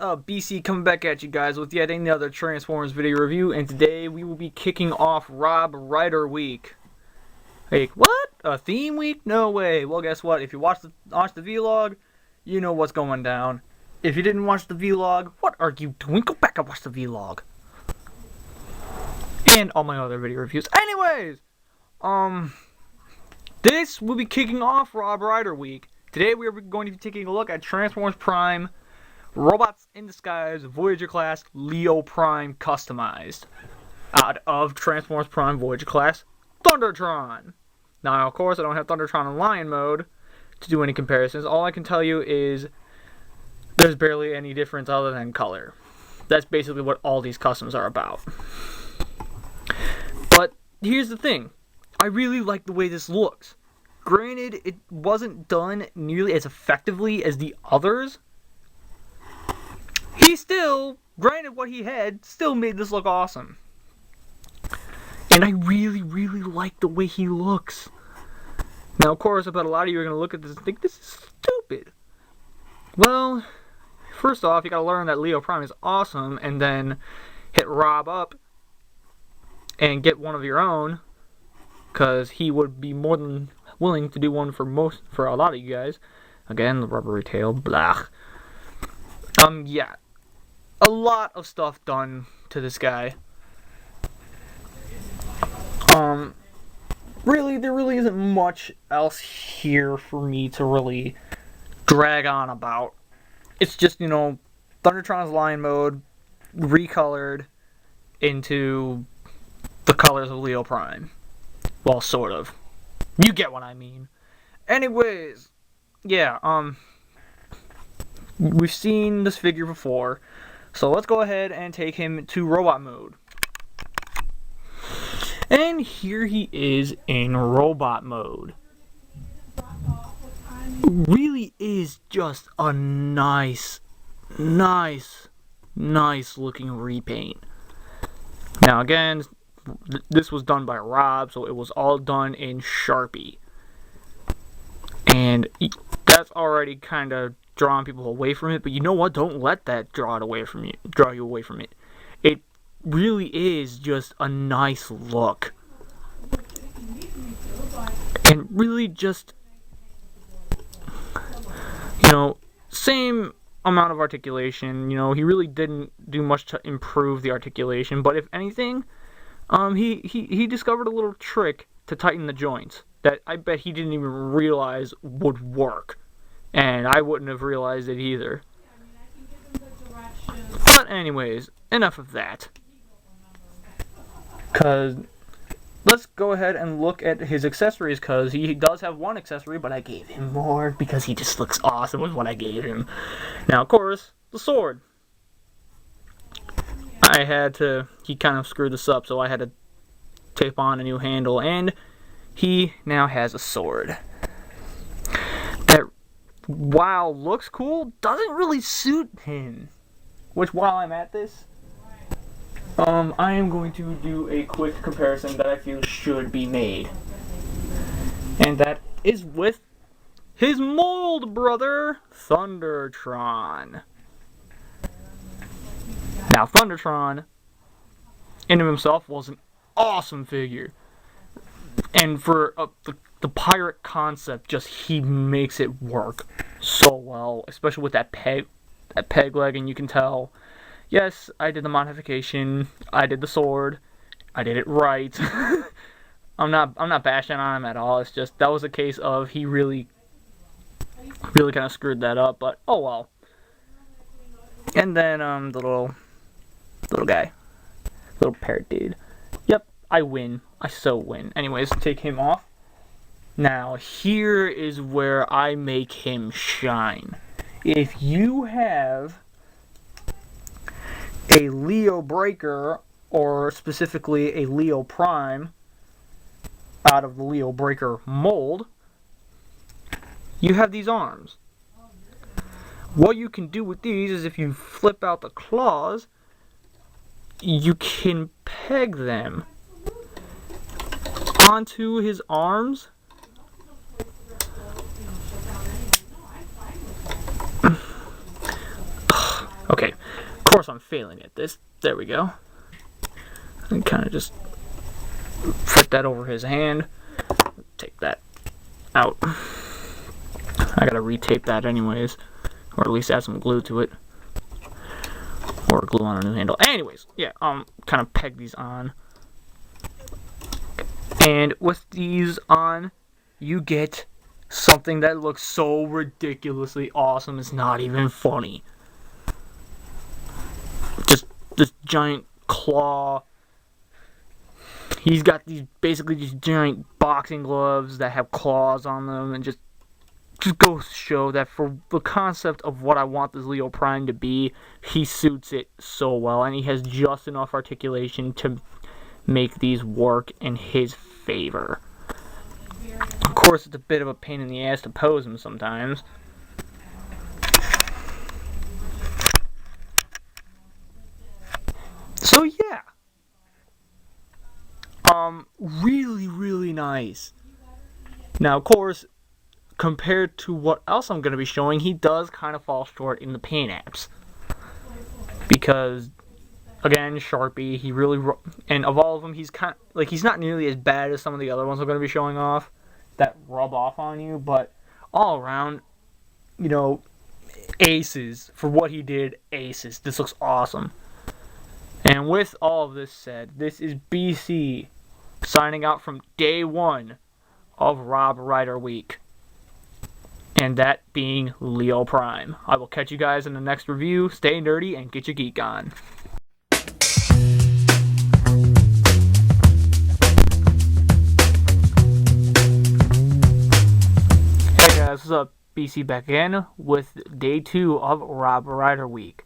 up? BC coming back at you guys with yet another Transformers video review, and today we will be kicking off Rob Ryder Week. Hey, what? A theme week? No way. Well, guess what? If you watch the vlog, you know what's going down. If you didn't watch the vlog, what are you doing? Go back and watch the vlog. And all my other video reviews. Anyways, this will be kicking off Rob Ryder Week. Today we are going to be taking a look at Transformers Prime Robots in Disguise Voyager Class Leo Prime Customized out of Transformers Prime Voyager Class Thundertron. Now, of course, I don't have Thundertron in Lion mode to do any comparisons. All I can tell you is there's barely any difference other than color. That's basically what all these customs are about. But here's the thing. I really like the way this looks. Granted, it wasn't done nearly as effectively as the others. He still, granted what he had, still made this look awesome. And I really, really like the way he looks. Now, of course, I bet a lot of you are going to look at this and think, this is stupid. Well, first off, you got to learn that Leo Prime is awesome, and then hit Rob up and get one of your own, because he would be more than willing to do one for a lot of you guys. Again, the rubbery tail, blah. Yeah. A lot of stuff done to this guy. Really, there really isn't much else here for me to really drag on about. It's just, you know, Thundertron's Lion mode recolored into the colors of Leo Prime. Well, sort of. You get what I mean. Anyways, yeah, we've seen this figure before, so let's go ahead and take him to robot mode. And here he is in robot mode. Really is just a nice looking repaint. Now again, this was done by Rob, so it was all done in Sharpie. And that's already kind of drawing people away from it, but you know what? Don't let that draw you away from it. It really is just a nice look. And really just, you know, same amount of articulation. You know, he really didn't do much to improve the articulation, but if anything, he discovered a little trick to tighten the joints that I bet he didn't even realize would work. And I wouldn't have realized it either. But anyways, enough of that. Because let's go ahead and look at his accessories, because he does have one accessory, but I gave him more because he just looks awesome with what I gave him. Now, of course, the sword. He kind of screwed this up, so I had to tape on a new handle, and he now has a sword. That, while looks cool, doesn't really suit him. Which, while I'm at this, I am going to do a quick comparison that I feel should be made. And that is with his mold brother, Thundertron. Now, Thundertron, in of himself, was an awesome figure. And for the pirate concept, he makes it work so well, especially with that peg leg, and you can tell, yes, I did the modification, I did the sword, I did it right. I'm not bashing on him at all. It's just that was a case of he really kind of screwed that up, but oh well. And then the little guy, little parrot dude. Yep, I win. I so win. Anyways, take him off. Now, here is where I make him shine. If you have a Leo Breaker, or specifically a Leo Prime, out of the Leo Breaker mold, you have these arms. What you can do with these is, if you flip out the claws, you can peg them onto his arms. Okay, course, I'm failing at this. There we go. And kind of just flip that over his hand. Take that out. I gotta retape that anyways, or at least add some glue to it, or glue on a new handle. Anyways, yeah, kind of peg these on, and with these on, you get something that looks so ridiculously awesome. It's not even funny. Just this giant claw. He's got these basically these giant boxing gloves that have claws on them, and just goes to show that for the concept of what I want this Leo Prime to be, he suits it so well, and he has just enough articulation to make these work in his favor. Of course, it's a bit of a pain in the ass to pose him sometimes. So yeah. Really, really nice. Now, of course, compared to what else I'm going to be showing, he does kind of fall short in the paint apps. Because, again, Sharpie, he really, and of all of them, he's he's not nearly as bad as some of the other ones I'm going to be showing off that rub off on you, but all around, you know, aces. For what he did, aces. This looks awesome. And with all of this said, this is BC signing out from day one of Rob Ryder Week. And that being Leo Prime. I will catch you guys in the next review. Stay nerdy and get your geek on. Hey guys, what's up? BC back again with day 2 of Rob Ryder Week.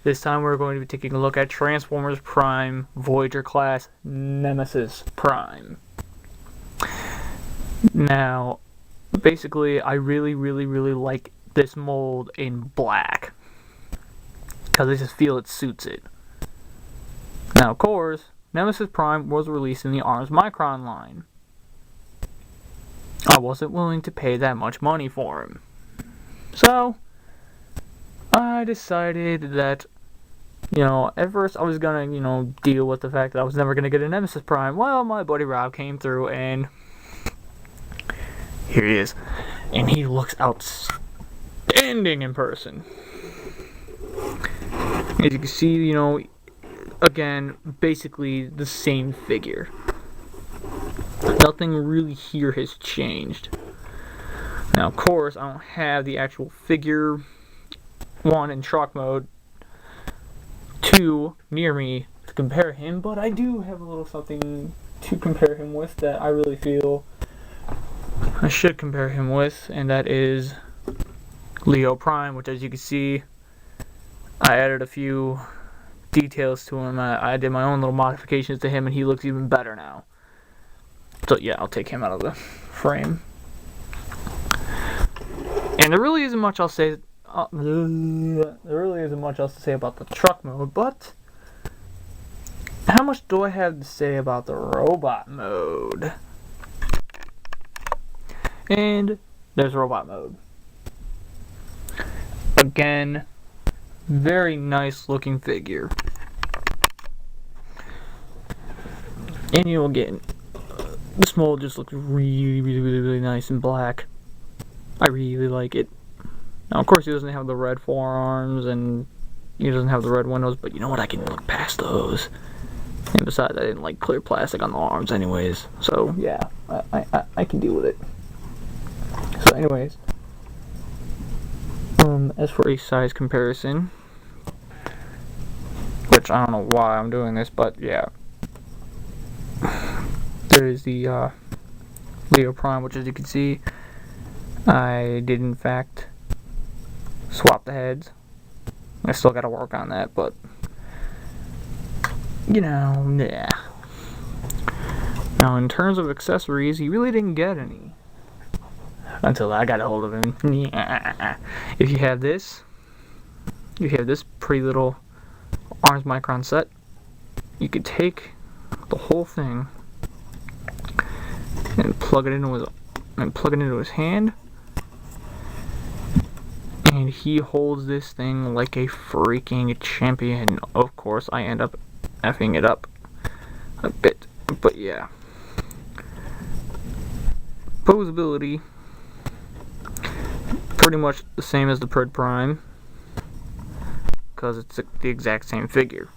This time we're going to be taking a look at Transformers Prime Voyager Class Nemesis Prime. Now, basically, I really like this mold in black, because I just feel it suits it. Now, of course, Nemesis Prime was released in the Arms Micron line. I wasn't willing to pay that much money for him. So, I decided that, you know, at first I was gonna, you know, deal with the fact that I was never gonna get a Nemesis Prime. Well, my buddy Rob came through, and here he is. And he looks outstanding in person. As you can see, you know, again, basically the same figure. Nothing really here has changed. Now, of course, I don't have the actual figure 1 in truck mode 2 near me to compare him, but I do have a little something to compare him with that I really feel I should compare him with, and that is Leo Prime, which, as you can see, I added a few details to him. I did my own little modifications to him, and he looks even better now. So yeah, I'll take him out of the frame. And there really isn't much I'll say. There really isn't much else to say about the truck mode, but how much do I have to say about the robot mode? And there's robot mode. Again, very nice looking figure. And you know, again, this mold just looks really nice in black. I really like it. Now, of course, he doesn't have the red forearms, and he doesn't have the red windows, but you know what? I can look past those. And besides, I didn't like clear plastic on the arms anyways. So, yeah, I can deal with it. So, anyways, as for a size comparison, which I don't know why I'm doing this, but yeah. There is the Leo Prime, which, as you can see, I did in fact swap the heads. I still gotta work on that, but you know, yeah. Now, in terms of accessories, he really didn't get any until I got a hold of him. If you have this pretty little Arms Micron set, you could take the whole thing and plug it into his hand, and he holds this thing like a freaking champion. Of course, I end up effing it up a bit, but yeah. Posability, pretty much the same as the Pred Prime, because it's the exact same figure.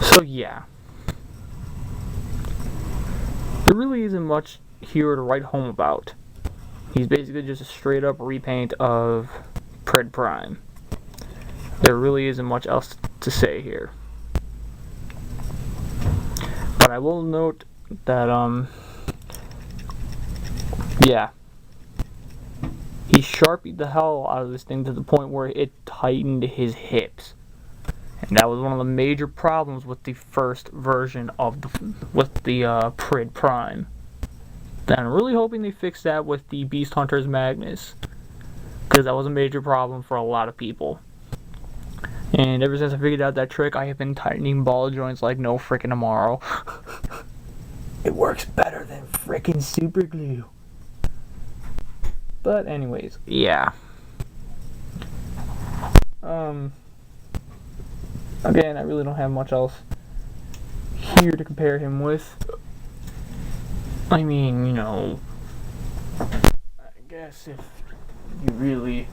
So yeah, there really isn't much here to write home about. He's basically just a straight up repaint of Pred Prime. There really isn't much else to say here. But I will note that, yeah, he sharpied the hell out of this thing to the point where it tightened his hips. And that was one of the major problems with the first version of the Pred Prime. And I'm really hoping they fix that with the Beast Hunter's Magnus, because that was a major problem for a lot of people. And ever since I figured out that trick, I have been tightening ball joints like no frickin' tomorrow. It works better than frickin' super glue. But anyways, yeah. Again, I really don't have much else here to compare him with. I mean, you know, I guess if you really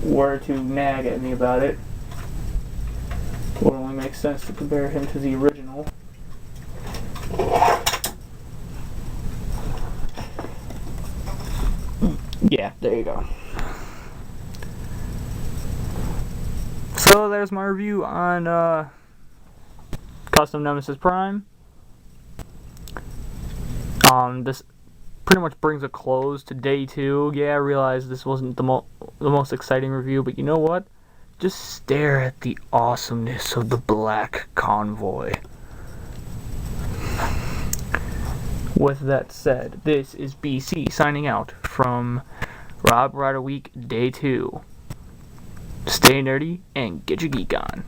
were to nag at me about it, it would only make sense to compare him to the original. Yeah, there you go. So there's my review on Custom Nemesis Prime. This pretty much brings a close to day 2. Yeah, I realize this wasn't the most exciting review, but you know what? Just stare at the awesomeness of the Black Convoy. With that said, this is BC signing out from Rob Rider Week Day 2. Stay nerdy and get your geek on.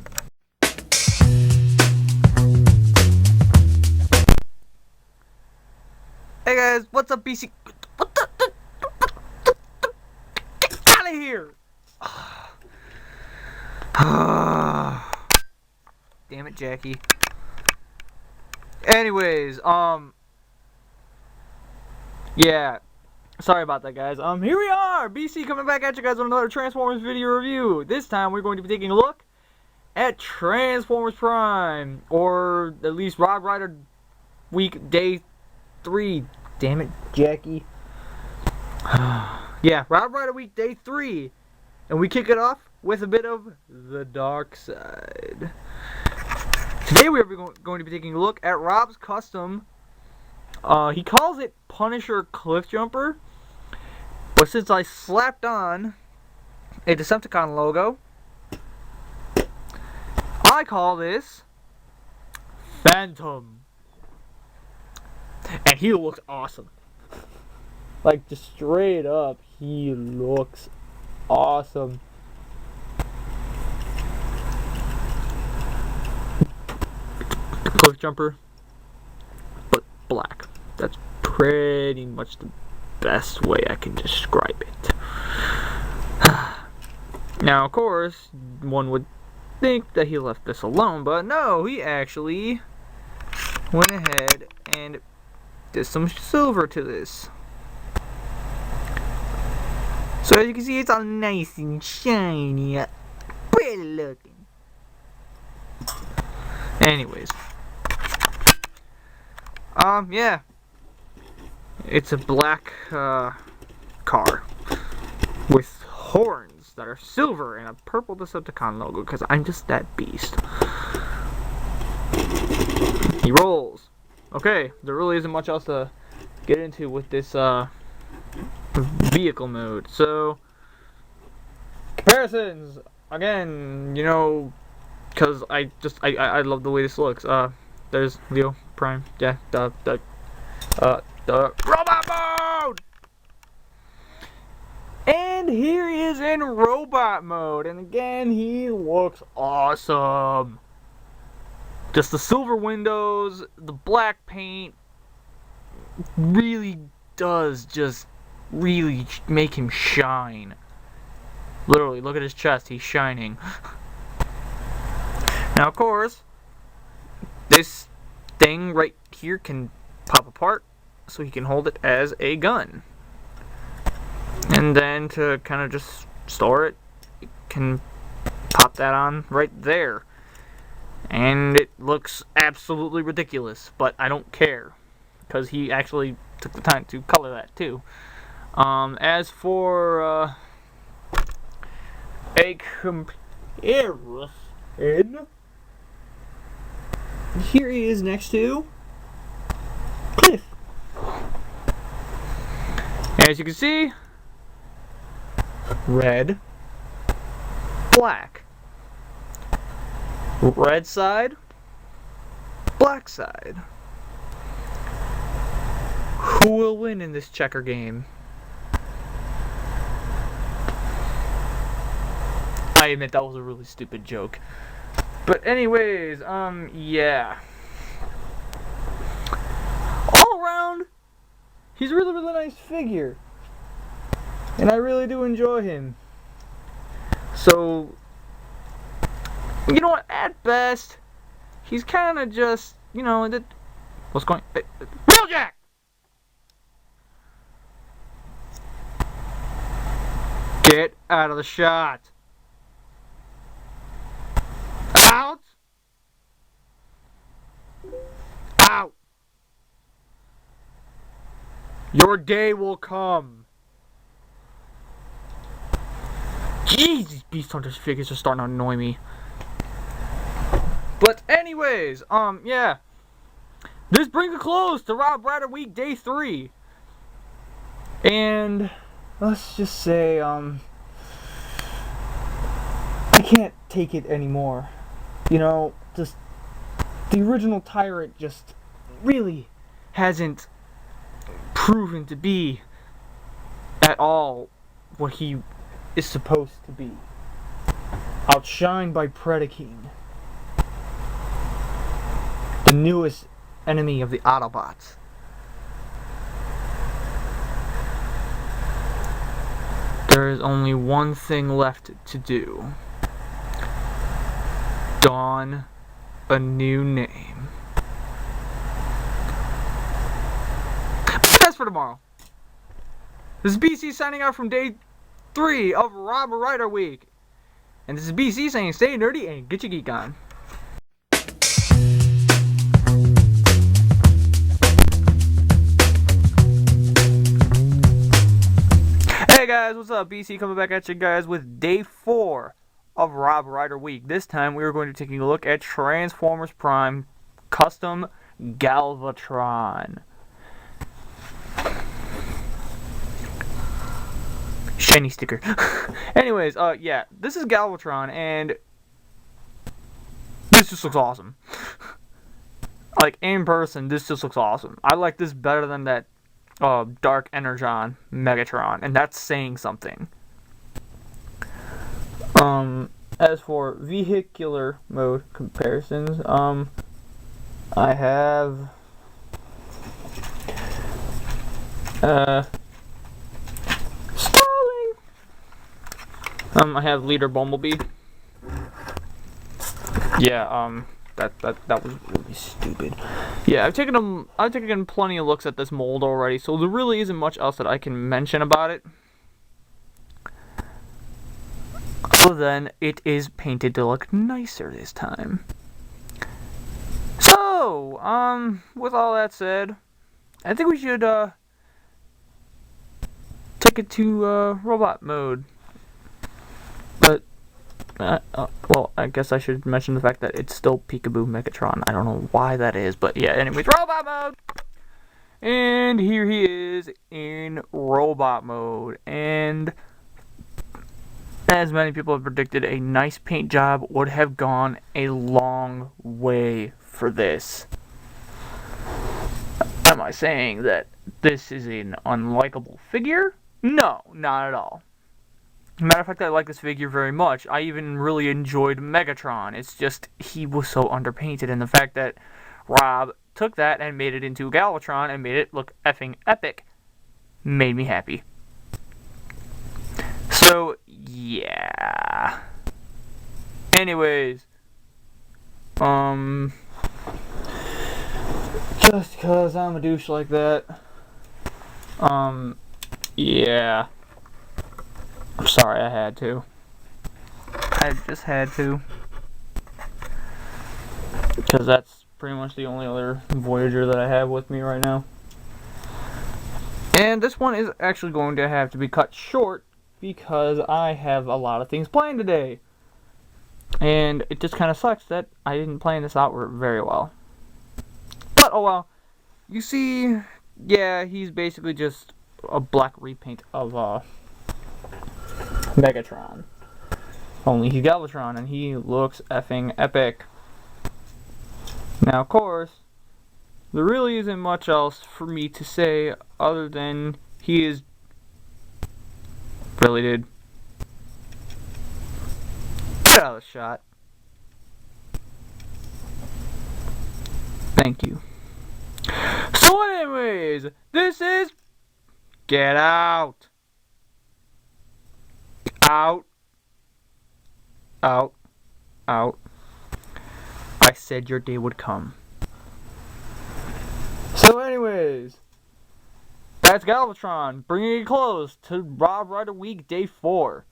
Hey guys, what's up, BC? What the? Get out of here! Damn it, Jackie. Anyways, yeah. Sorry about that, guys. Here we are! BC coming back at you guys with another Transformers video review. This time, we're going to be taking a look at Transformers Prime. Or, at least, Rob Rider Week Day 3. Damn it, Jackie. Yeah, Rob Rider Week Day 3. And we kick it off with a bit of the dark side. Today, we are going to be taking a look at Rob's custom. He calls it Punisher Cliff Jumper. But since I slapped on a Decepticon logo, I call this Phantom. And he looks awesome. Like, just straight up, he looks awesome. Cliff Jumper, but black. That's pretty much the best way I can describe it. Now, of course, one would think that he left this alone, but no, he actually went ahead and did some silver to this. So as you can see, it's all nice and shiny, pretty looking. Anyways, yeah, it's a black car with horns that are silver and a purple Decepticon logo, because I'm just that beast. He rolls. Okay, there really isn't much else to get into with this vehicle mode. So, comparisons again, you know, because I love the way this looks. There's Leo Prime, yeah, the robot mode, and here he is in robot mode, and again he looks awesome. Just the silver windows, the black paint really does just really make him shine. Literally, look at his chest, he's shining. Now, of course, this thing right here can pop apart so he can hold it as a gun. And then to kind of just store it, you can pop that on right there. And it looks absolutely ridiculous, but I don't care, because he actually took the time to color that too. As for a comparison, here he is next to Cliff. As you can see, red, black. Red side, black side. Who will win in this checker game? I admit that was a really stupid joke. But anyways, yeah. All around, he's a really, really nice figure. And I really do enjoy him. So, you know what, at best, he's kind of just, you know, what's going, Wheeljack! Get out of the shot. Out. Out. Your day will come. Jeez, these Beast Hunters figures are starting to annoy me. But anyways, yeah. This brings a close to Rob Rider Week Day 3. And let's just say, I can't take it anymore. You know, just the original Tyrant just really hasn't proven to be at all what he is supposed to be. Outshined by Predaking, the newest enemy of the Autobots. There is only one thing left to do. Don a new name. That's for tomorrow. This is BC signing out from day 3 of Rob Rider Week. And this is BC saying stay nerdy and get your geek on. Hey guys, what's up? BC coming back at you guys with day 4 of Rob Rider Week. This time we are going to be taking a look at Transformers Prime Custom Galvatron. Shiny sticker. Anyways, yeah, this is Galvatron, and this just looks awesome. Like, in person, this just looks awesome. I like this better than that Dark Energon Megatron, and that's saying something. As for vehicular mode comparisons, I have Stalling. I have Leader Bumblebee. Yeah, that was really stupid. Yeah, I've taken plenty of looks at this mold already, so there really isn't much else that I can mention about it. Other than it is painted to look nicer this time. So, with all that said, I think we should take it to robot mode. But well, I guess I should mention the fact that it's still Peekaboo Megatron. I don't know why that is, but yeah, anyways, robot mode! And here he is in robot mode. And as many people have predicted, a nice paint job would have gone a long way for this. Am I saying that this is an unlikable figure? No, not at all. Matter of fact, I like this figure very much. I even really enjoyed Megatron. It's just, he was so underpainted, and the fact that Rob took that and made it into Galvatron and made it look effing epic made me happy. So, yeah. Anyways, just because I'm a douche like that, yeah. I'm sorry, I had to. I just had to. Because that's pretty much the only other Voyager that I have with me right now. And this one is actually going to have to be cut short because I have a lot of things planned today. And it just kind of sucks that I didn't plan this out very well. But, oh well. You see, yeah, he's basically just a black repaint of Megatron. Only he's Galvatron, and he looks effing epic. Now, of course, there really isn't much else for me to say other than he is... Really, dude? Get out of the shot. Thank you. So anyways, this is... Get out. Out. Out. Out. I said your day would come. So anyways, that's Galvatron, bringing it close to Rob Rider Week Day 4.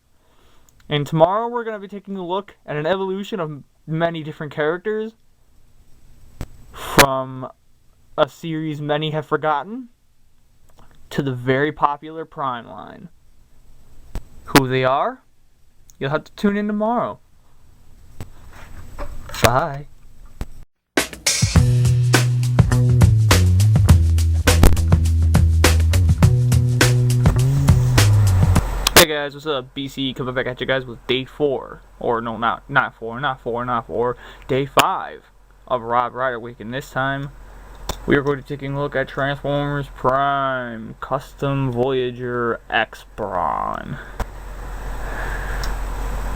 And tomorrow we're going to be taking a look at an evolution of many different characters from a series many have forgotten to the very popular Prime line. Who they are? You'll have to tune in tomorrow. Bye. Hey guys, what's up? BC coming back at you guys with Day 4. Or no, not 4. Day 5 of Rob Rider Week. And this time, we are going to be taking a look at Transformers Prime Custom Voyager X-Brawn.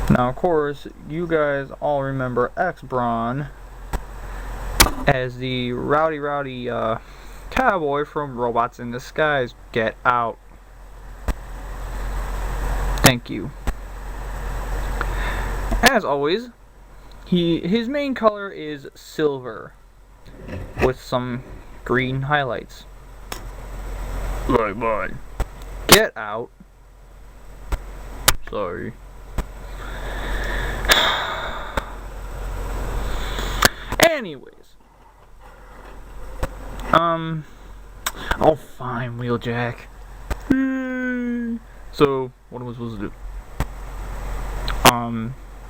Now, of course, you guys all remember X-Brawn as the rowdy cowboy from Robots in Disguise. Get out. Thank you. As always, his main color is silver with some green highlights. Like mine. Get out. Sorry. Anyways. Oh fine, Wheeljack. So, what am I supposed to do?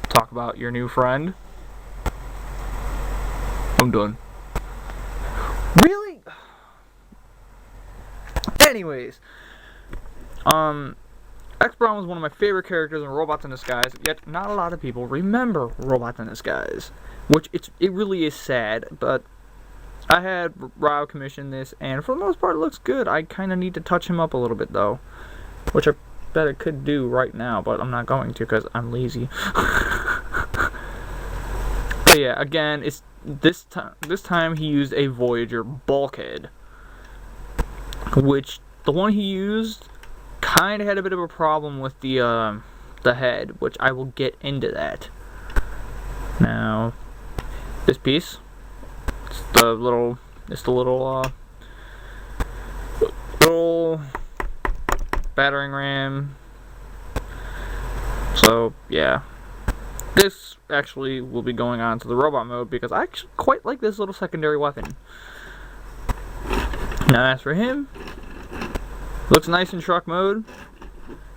Talk about your new friend? I'm done. Really? Anyways. X-Brawn was one of my favorite characters in Robots in Disguise, yet not a lot of people remember Robots in Disguise. Which, it really is sad, but I had Rob commission this, and for the most part it looks good. I kind of need to touch him up a little bit, though. Which I bet I could do right now, but I'm not going to because I'm lazy. But yeah, again, it's this time he used a Voyager bulkhead, which the one he used kind of had a bit of a problem with the head, which I will get into that. Now, this piece, it's the little battering ram. So yeah, this actually will be going on to the robot mode because I actually quite like this little secondary weapon. Now as for him, looks nice in truck mode,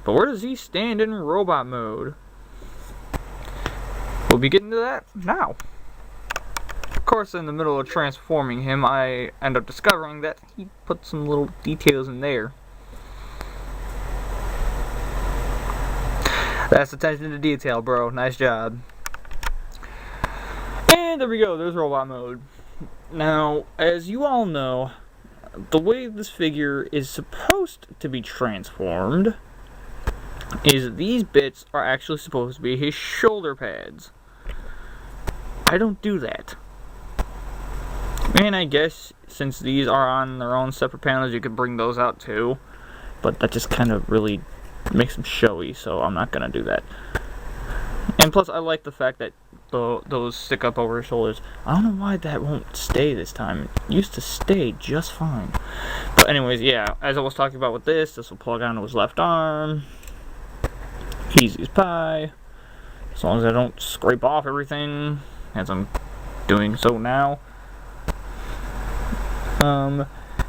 but where does he stand in robot mode? We'll be getting to that now. Of course, in the middle of transforming him, I end up discovering that he put some little details in there. That's attention to detail, bro. Nice job. And there we go. There's robot mode. Now, as you all know, the way this figure is supposed to be transformed is these bits are actually supposed to be his shoulder pads. I don't do that. And I guess since these are on their own separate panels, you could bring those out too. But that just kind of really makes them showy, so I'm not going to do that. And plus, I like the fact that those stick up over his shoulders. I don't know why that won't stay this time. It used to stay just fine. But anyways, yeah, as I was talking about with this will plug onto his left arm. Easy as pie. As long as I don't scrape off everything, as I'm doing so now.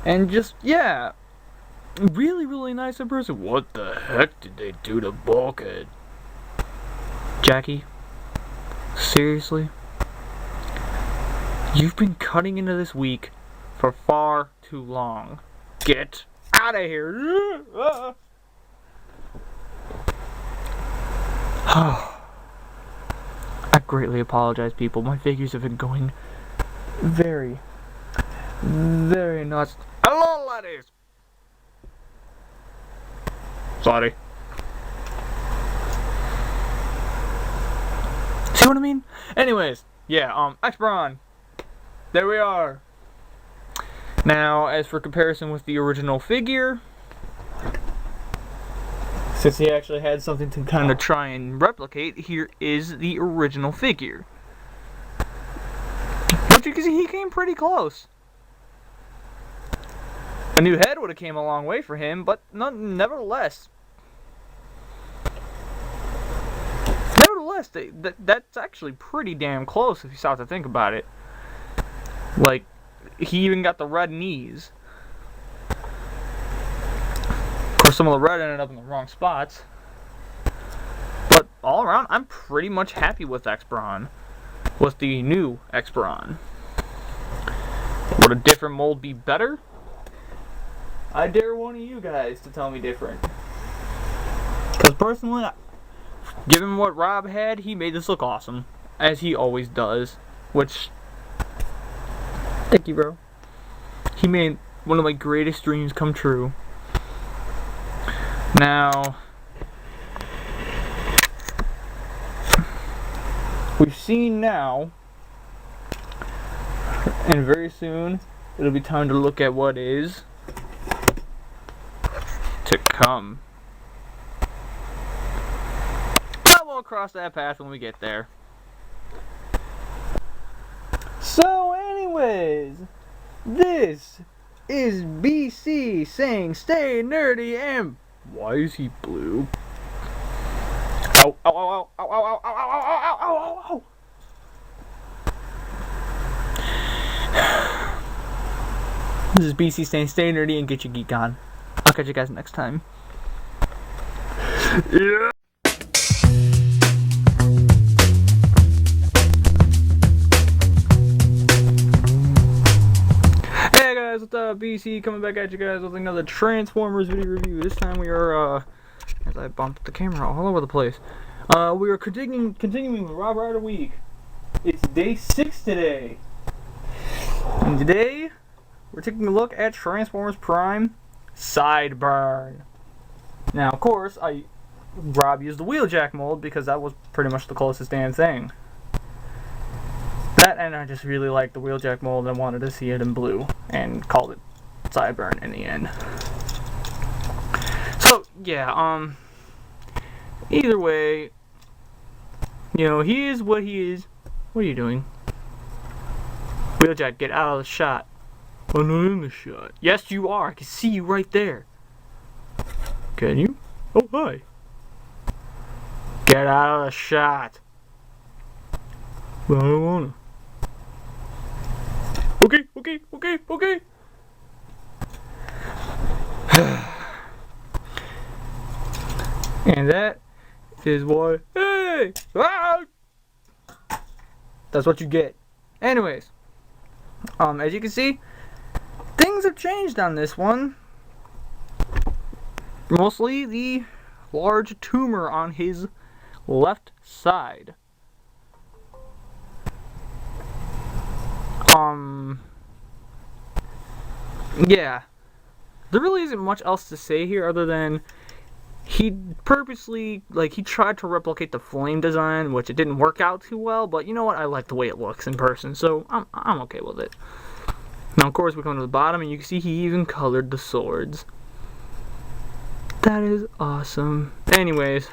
And just, yeah, really, really nice in person. What the heck did they do to Bulkhead? Jackie? Seriously? You've been cutting into this week for far too long. Get out of here! I greatly apologize, people. My figures have been going very, very nuts. Hello, ladies! Sorry. See what I mean? Anyways, yeah, X-Brawn. There we are. Now, as for comparison with the original figure, since he actually had something to kind of try and replicate, here is the original figure. But you can see he came pretty close. A new head would have came a long way for him, but nevertheless. That's actually pretty damn close if you stop to think about it. Like, he even got the red knees. Of course, some of the red ended up in the wrong spots. But all around, I'm pretty much happy with X-Brawn. With the new X-Brawn. Would a different mold be better? I dare one of you guys to tell me different. Because personally, given what Rob had, he made this look awesome. As he always does. Which, thank you, bro. He made one of my greatest dreams come true. Now, we've seen now, and very soon, it'll be time to look at what is to come. But we'll cross that path when we get there. So anyways, this is BC saying stay nerdy and why is he blue? Ow, ow, ow, ow, ow, ow, ow, ow, ow, ow, ow, ow. This is BC saying stay nerdy and get your geek on. I'll catch you guys next time. Yeah. What's up, BC? Coming back at you guys with another Transformers video review. This time we are, as I bumped the camera all over the place, we are continuing with Rob Rider Week. It's day 6 today. And today, we're taking a look at Transformers Prime Sideburn. Now, of course, Rob used the Wheeljack mold because that was pretty much the closest damn thing. That, and I just really liked the Wheeljack mold and wanted to see it in blue, and called it Sideburn in the end. So, yeah, either way, you know, he is what he is. What are you doing? Wheeljack, get out of the shot. I'm not in the shot. Yes, you are. I can see you right there. Can you? Oh, hi. Get out of the shot. Well, I don't wanna. Okay. And that is what. Hey! Ah! That's what you get. Anyways, as you can see, things have changed on this one. Mostly the large tumor on his left side. Yeah. There really isn't much else to say here other than he purposely, like, he tried to replicate the flame design, which it didn't work out too well, but you know what, I like the way it looks in person, so I'm okay with it. Now, of course, we come to the bottom, and you can see he even colored the swords. That is awesome. Anyways,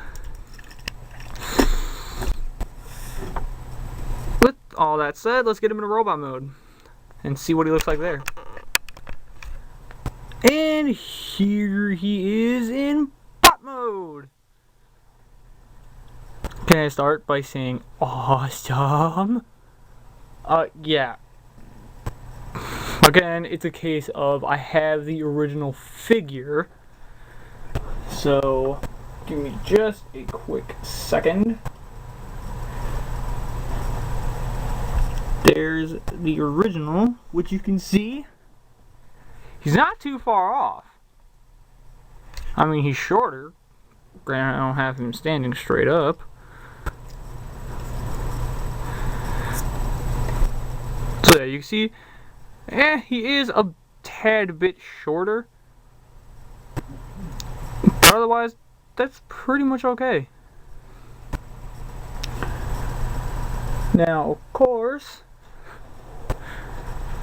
with all that said, let's get him in robot mode and see what he looks like there. And here he is in bot mode. Can I start by saying awesome? Yeah. Again, it's a case of I have the original figure. So, give me just a quick second. There's the original, which you can see. He's not too far off. I mean, he's shorter. Granted, I don't have him standing straight up. So yeah, you can see, he is a tad bit shorter. But otherwise, that's pretty much okay. Now, of course,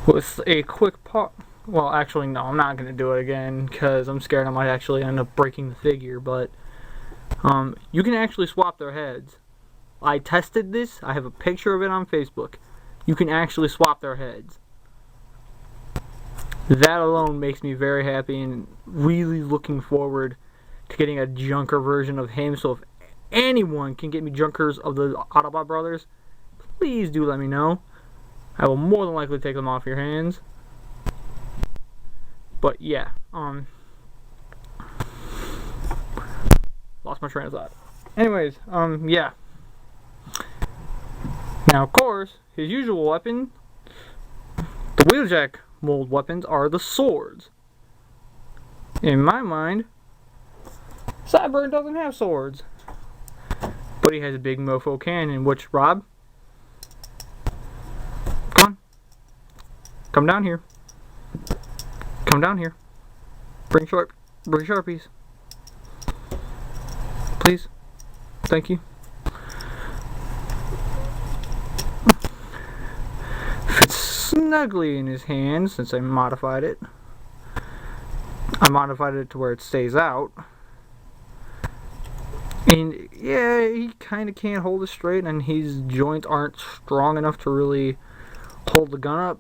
with a quick part. Well, actually, no, I'm not going to do it again because I'm scared I might actually end up breaking the figure, but you can actually swap their heads. I tested this. I have a picture of it on Facebook. You can actually swap their heads. That alone makes me very happy and really looking forward to getting a Junker version of him. So if anyone can get me Junkers of the Autobot brothers, please do let me know. I will more than likely take them off your hands. But yeah, lost my train of thought. Anyways, yeah. Now, of course, his usual weapon, the Wheeljack mold weapons, are the swords. In my mind, Cyber doesn't have swords, but he has a big mofo cannon. Which, Rob, come down here. Come down here. Bring Sharpies. Please. Thank you. Fits snugly in his hand since I modified it. I modified it to where it stays out. And yeah, he kind of can't hold it straight, and his joints aren't strong enough to really hold the gun up.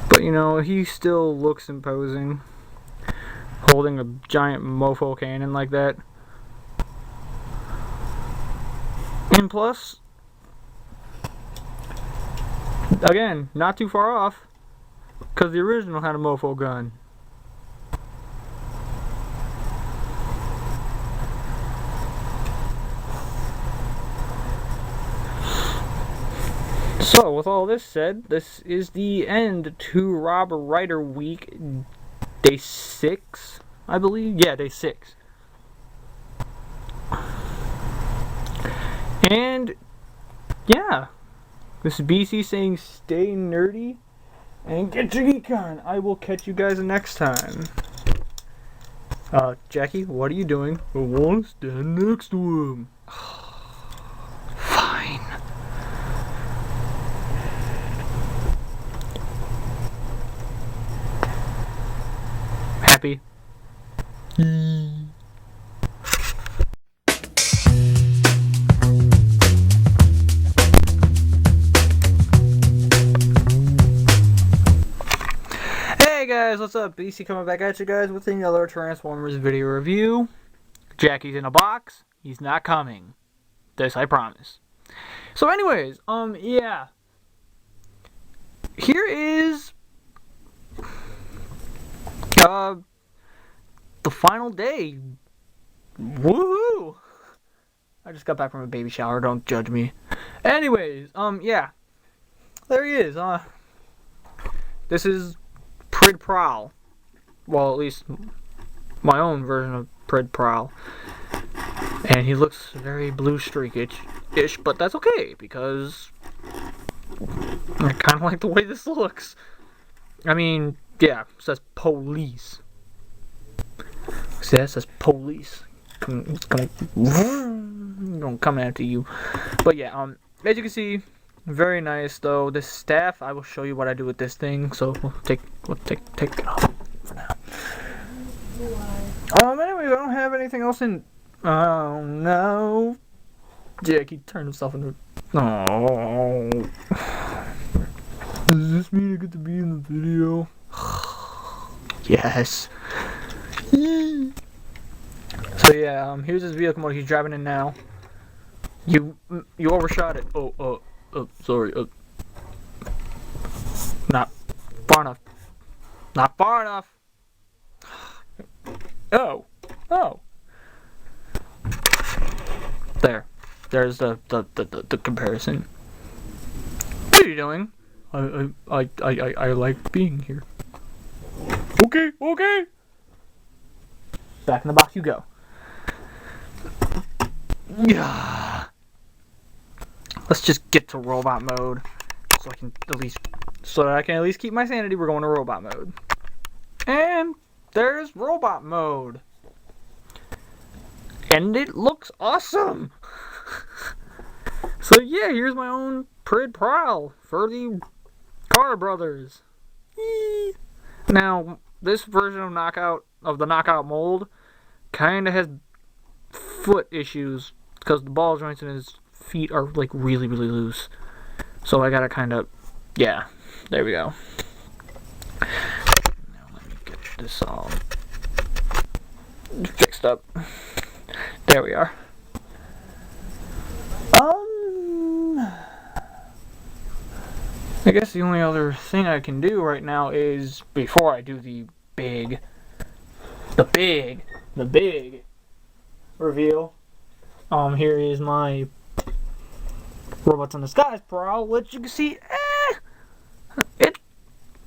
But you know, he still looks imposing, holding a giant mofo cannon like that. And plus, again, not too far off, because the original had a mofo gun. So, with all this said, this is the end to Rob Ryder Week, day 6, I believe? Yeah, day 6. And, yeah, this is BC saying stay nerdy and get your geek on. I will catch you guys next time. Jackie, what are you doing? I want to stand next to him. Fine. Happy? Hey guys, what's up? BC coming back at you guys with another Transformers video review. Jackie's in a box. He's not coming. This I promise. So anyways, yeah. Here is the final day. Woohoo! I just got back from a baby shower, don't judge me. Anyways, yeah. There he is. This is Prid Prowl. Well, at least my own version of Prid Prowl. And he looks very blue streakish, but that's okay, because I kind of like the way this looks. I mean, yeah, it says police. See, that says police. It's gonna come after you. But yeah, as you can see, very nice though. This staff, I will show you what I do with this thing. So we'll take it off for now. Anyways, I don't have anything else in. Oh no. Jack, he turned himself into. Oh. Does this mean I get to be in the video? Yes. So yeah, here's his vehicle mode. He's driving in now. You overshot it. Oh, sorry. Not far enough. Not far enough. Oh. There's the comparison. What are you doing? I like being here. Okay. Back in the box you go. Yeah. Let's just get to robot mode, so that I can at least keep my sanity. We're going to robot mode, and there's robot mode, and it looks awesome. So yeah, here's my own Prid Prowl for the Car Brothers. Yee. Now, this version of the knockout mold kind of has foot issues because the ball joints in his feet are like really loose. So I gotta kind of, yeah, there we go. Now let me get this all fixed up. There we are. I guess the only other thing I can do right now is, before I do the big reveal, here is my Robots in Disguise Prowl, which you can see,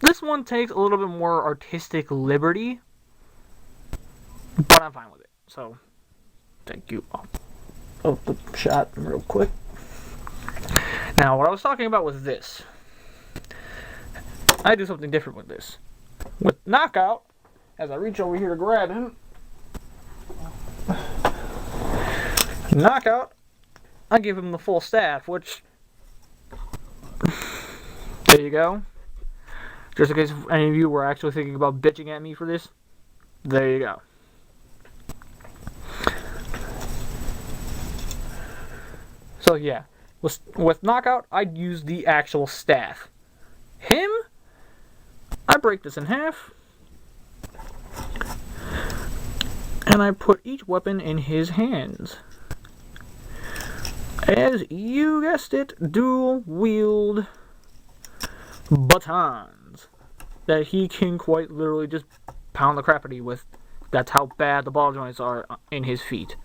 this one takes a little bit more artistic liberty, but I'm fine with it, so, thank you. Oh, the shot real quick. Now, what I was talking about was this. I do something different with this. With Knockout, as I reach over here to grab him, Knockout, I give him the full staff, which, there you go. Just in case any of you were actually thinking about bitching at me for this, there you go. So yeah, with Knockout, I'd use the actual staff. Him, I break this in half, and I put each weapon in his hands. As you guessed it, dual wield batons that he can quite literally just pound the crap out of you with. That's how bad the ball joints are in his feet.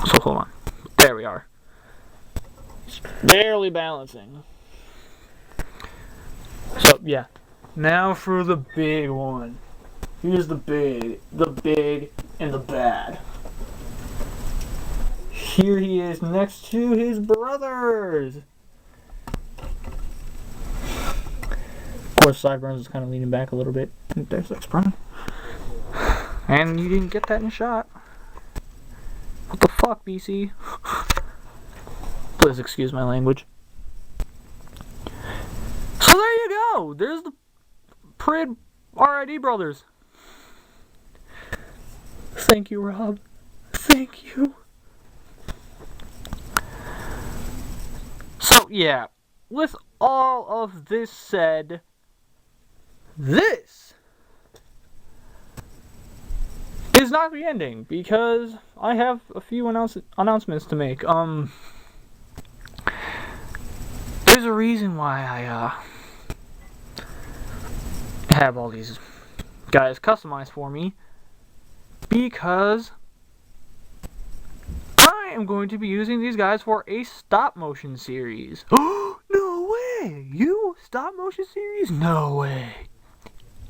So hold on. There we are. Barely balancing. So yeah. Now for the big one. Here's the big, and the bad. Here he is next to his brothers. Of course, Sideburns is kind of leaning back a little bit. There's that sprung. And you didn't get that in shot. What the fuck, BC? Please excuse my language. So there you go. There's the Prid RID brothers. Thank you, Rob. Thank you. So yeah, with all of this said, this is not the ending, because I have a few announcements to make. There's a reason why I have all these guys customized for me, because I am going to be using these guys for a stop motion series. Oh, no way! You stop motion series? No way.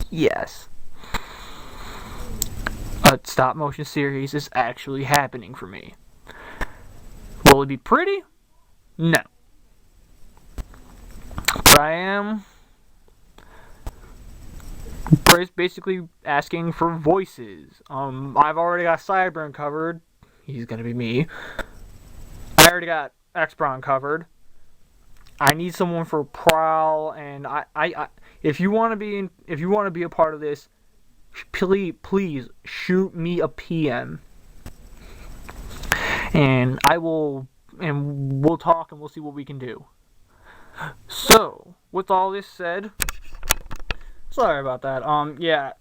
Yes. A stop motion series is actually happening for me. Will it be pretty? No. But I am basically asking for voices. I've already got Sideburn covered. He's gonna be me. I already got X-Bron covered. I need someone for Prowl, and I if you want to be a part of this, please shoot me a PM, and we'll talk and we'll see what we can do. So, with all this said, sorry about that. Yeah.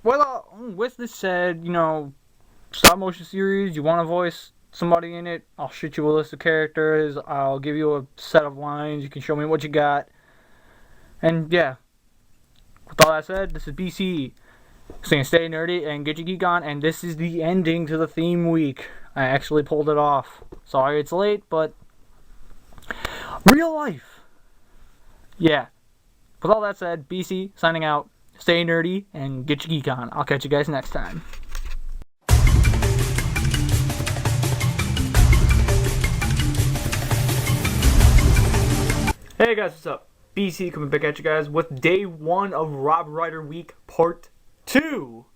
Well, with this said, stop motion series. You want to voice somebody in it? I'll shoot you a list of characters. I'll give you a set of lines. You can show me what you got. And yeah. With all that said, this is BC saying stay nerdy and get your geek on. And this is the ending to the theme week. I actually pulled it off. Sorry it's late, but real life. Yeah. With all that said, BC signing out. Stay nerdy and get your geek on. I'll catch you guys next time. Hey guys, what's up? BC coming back at you guys with day 1 of Rob Rider Week Part 2.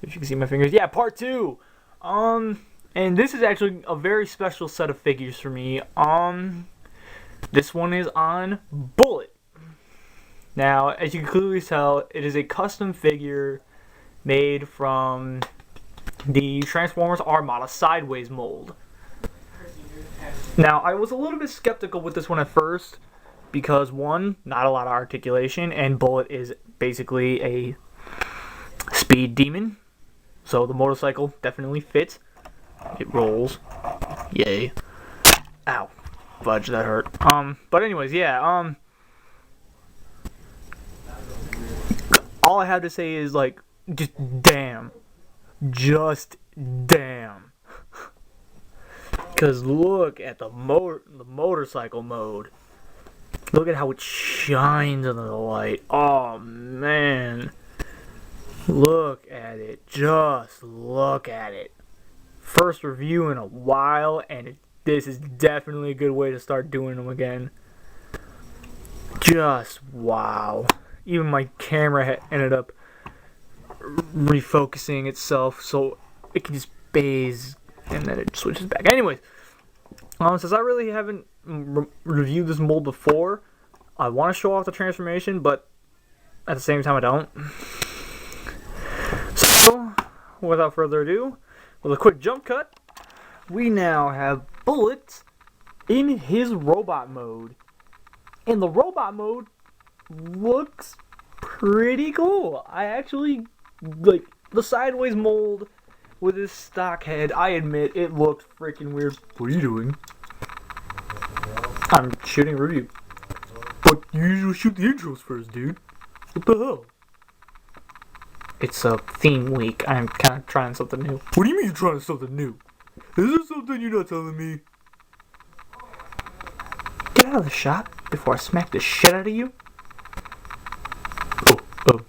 If you can see my fingers, yeah, Part 2. And this is actually a very special set of figures for me. This one is on Bullet. Now, as you can clearly tell, it is a custom figure made from the Transformers Armada Sideways mold. Now, I was a little bit skeptical with this one at first because, one, not a lot of articulation, and Bullet is basically a speed demon. So the motorcycle definitely fits. It rolls. Yay. Ow. Fudge, that hurt. But anyways, yeah, all I have to say is, like, just damn. Just damn. Because look at the motorcycle mode. Look at how it shines under the light. Oh, man. Look at it. Just look at it. First review in a while, and this is definitely a good way to start doing them again. Just wow. Even my camera ended up refocusing itself so it can just phase and then it switches back. Anyways, since I really haven't reviewed this mold before, I want to show off the transformation, but at the same time I don't. So, without further ado, with a quick jump cut, we now have Bullet in his robot mode. And the robot mode looks pretty cool. I actually like the sideways mold with his stock head. I admit it looked freaking weird. What are you doing? I'm shooting a review. But you usually shoot the intros first, dude. What the hell? It's a theme week. I'm kind of trying something new. What do you mean you're trying something new? Is there something you're not telling me? Get out of the shop before I smack the shit out of you. Oh,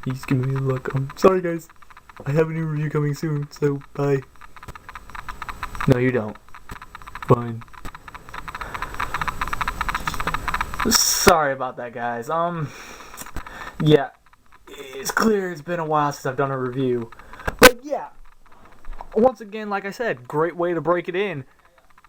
he's giving me a look. Sorry guys. I have a new review coming soon, so bye. No, you don't. Fine. Sorry about that, guys. Yeah. It's clear it's been a while since I've done a review. But yeah. Once again, like I said, great way to break it in.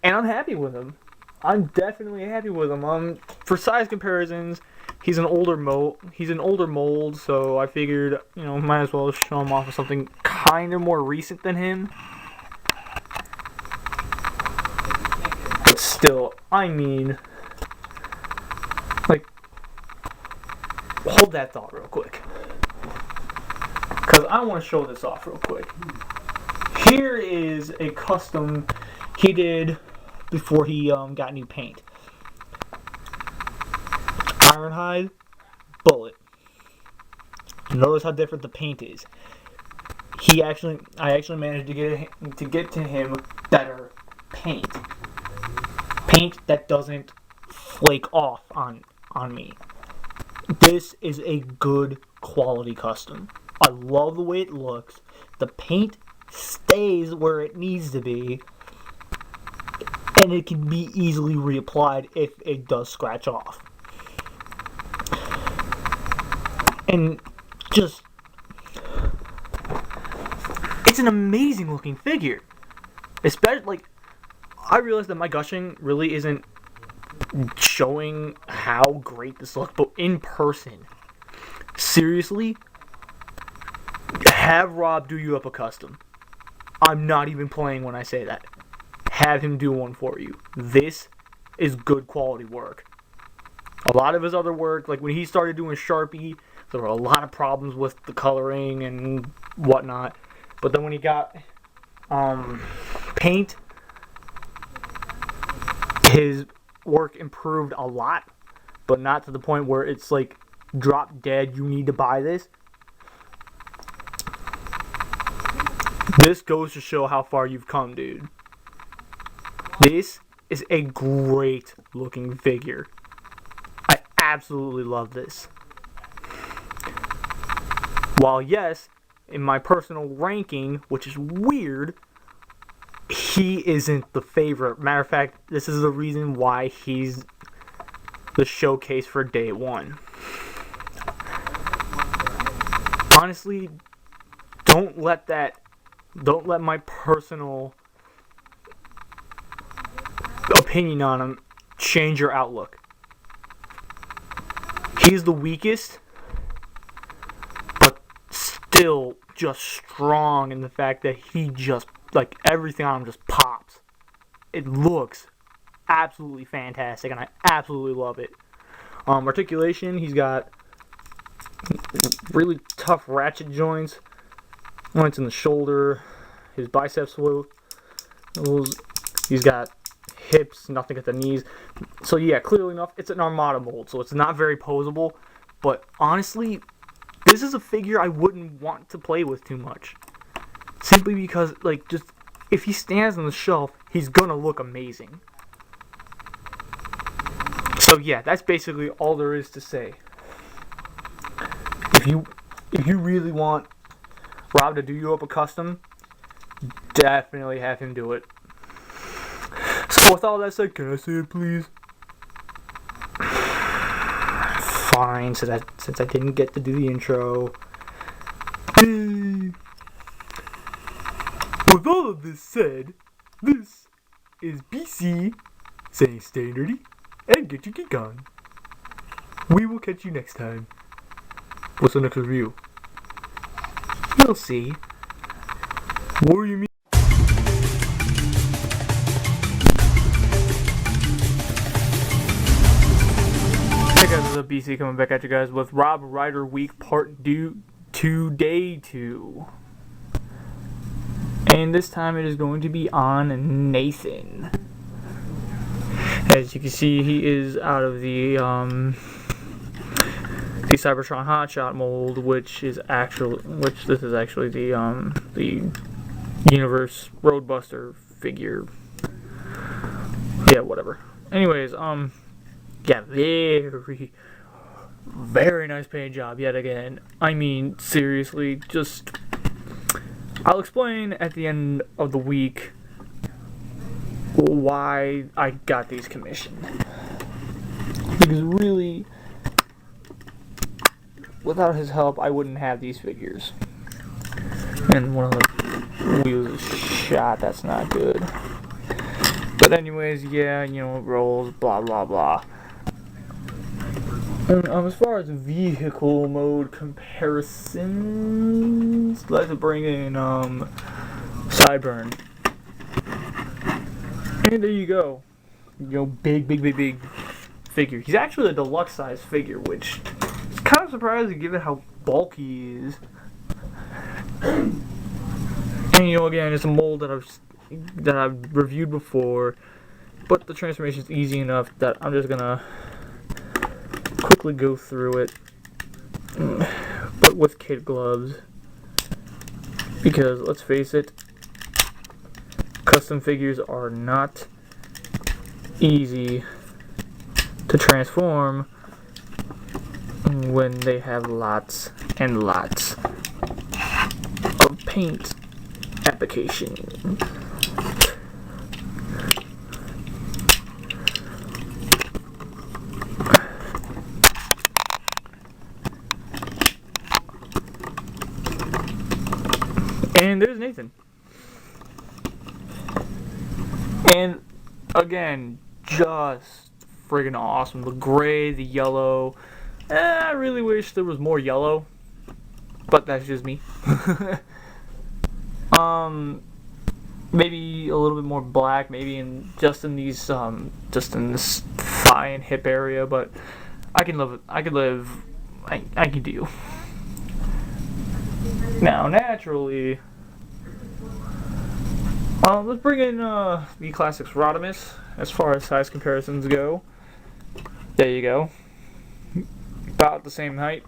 And I'm happy with him. I'm definitely happy with him. For size comparisons, he's an older mold, so I figured, might as well show him off with something kind of more recent than him. But still, I mean, like, hold that thought real quick. Because I want to show this off real quick. Here is a custom he did before he got new paint. Ironhide, Bullet. Notice how different the paint is. I actually managed to get to him better paint. Paint that doesn't flake off on me. This is a good quality custom. I love the way it looks. The paint stays where it needs to be, and it can be easily reapplied if it does scratch off. And just, it's an amazing looking figure. Especially, like, I realize that my gushing really isn't showing how great this looks, but in person, seriously, have Rob do you up a custom. I'm not even playing when I say that. Have him do one for you. This is good quality work. A lot of his other work, like when he started doing Sharpie, there were a lot of problems with the coloring and whatnot. But then when he got paint, his work improved a lot, but not to the point where it's like drop dead, you need to buy this. This goes to show how far you've come, dude. This is a great looking figure. I absolutely love this. While yes, in my personal ranking, which is weird, he isn't the favorite. Matter of fact, this is the reason why he's the showcase for day one. Honestly, don't let my personal opinion on him change your outlook. He's the weakest, but still just strong in the fact that he just, like, everything on him just pops. It looks absolutely fantastic, and I absolutely love it. Articulation, he's got really tough ratchet joints. Joints in the shoulder, his biceps he's got hips, nothing at the knees. So yeah, clearly enough, it's an Armada mold, so it's not very posable. But honestly, this is a figure I wouldn't want to play with too much. Simply because, like, just if he stands on the shelf, he's gonna look amazing. So yeah, that's basically all there is to say. If you really want Rob to do you up a custom, definitely have him do it. So with all that said, can I say it, please? Fine, since I didn't get to do the intro. With all of this said, this is BC saying stay nerdy and get your geek on. We will catch you next time. What's the next review? We'll see. What do you mean? Hey guys, this is BC coming back at you guys with Rob Rider Week Part 2, Day 2. And this time it is going to be on Nathan. As you can see, he is out of the Cybertron Hotshot mold, which this is actually the Universe Roadbuster figure. Yeah, whatever. Anyways, yeah, very nice paint job yet again. I mean, seriously, just I'll explain at the end of the week why I got these commissioned. Because really, without his help, I wouldn't have these figures. And one of the wheels is shot. That's not good. But anyways, yeah, you know, it rolls, blah, blah, blah. And as far as vehicle mode comparisons, I'd like to bring in Sideburn. And there you go. You know, big figure. He's actually a deluxe size figure, which is kind of surprising given how bulky he is. And you know, again, it's a mold that I've reviewed before, but the transformation is easy enough that I'm just gonna quickly go through it, but with kid gloves, because let's face it, custom figures are not easy to transform when they have lots and lots of paint application. And there's Nathan. And again, just friggin' awesome. The gray, the yellow. I really wish there was more yellow, but that's just me. Maybe a little bit more black, maybe just in these just in this thigh and hip area, but I can deal. Now, naturally, let's bring in the Classics Rodimus as far as size comparisons go. There you go. About the same height.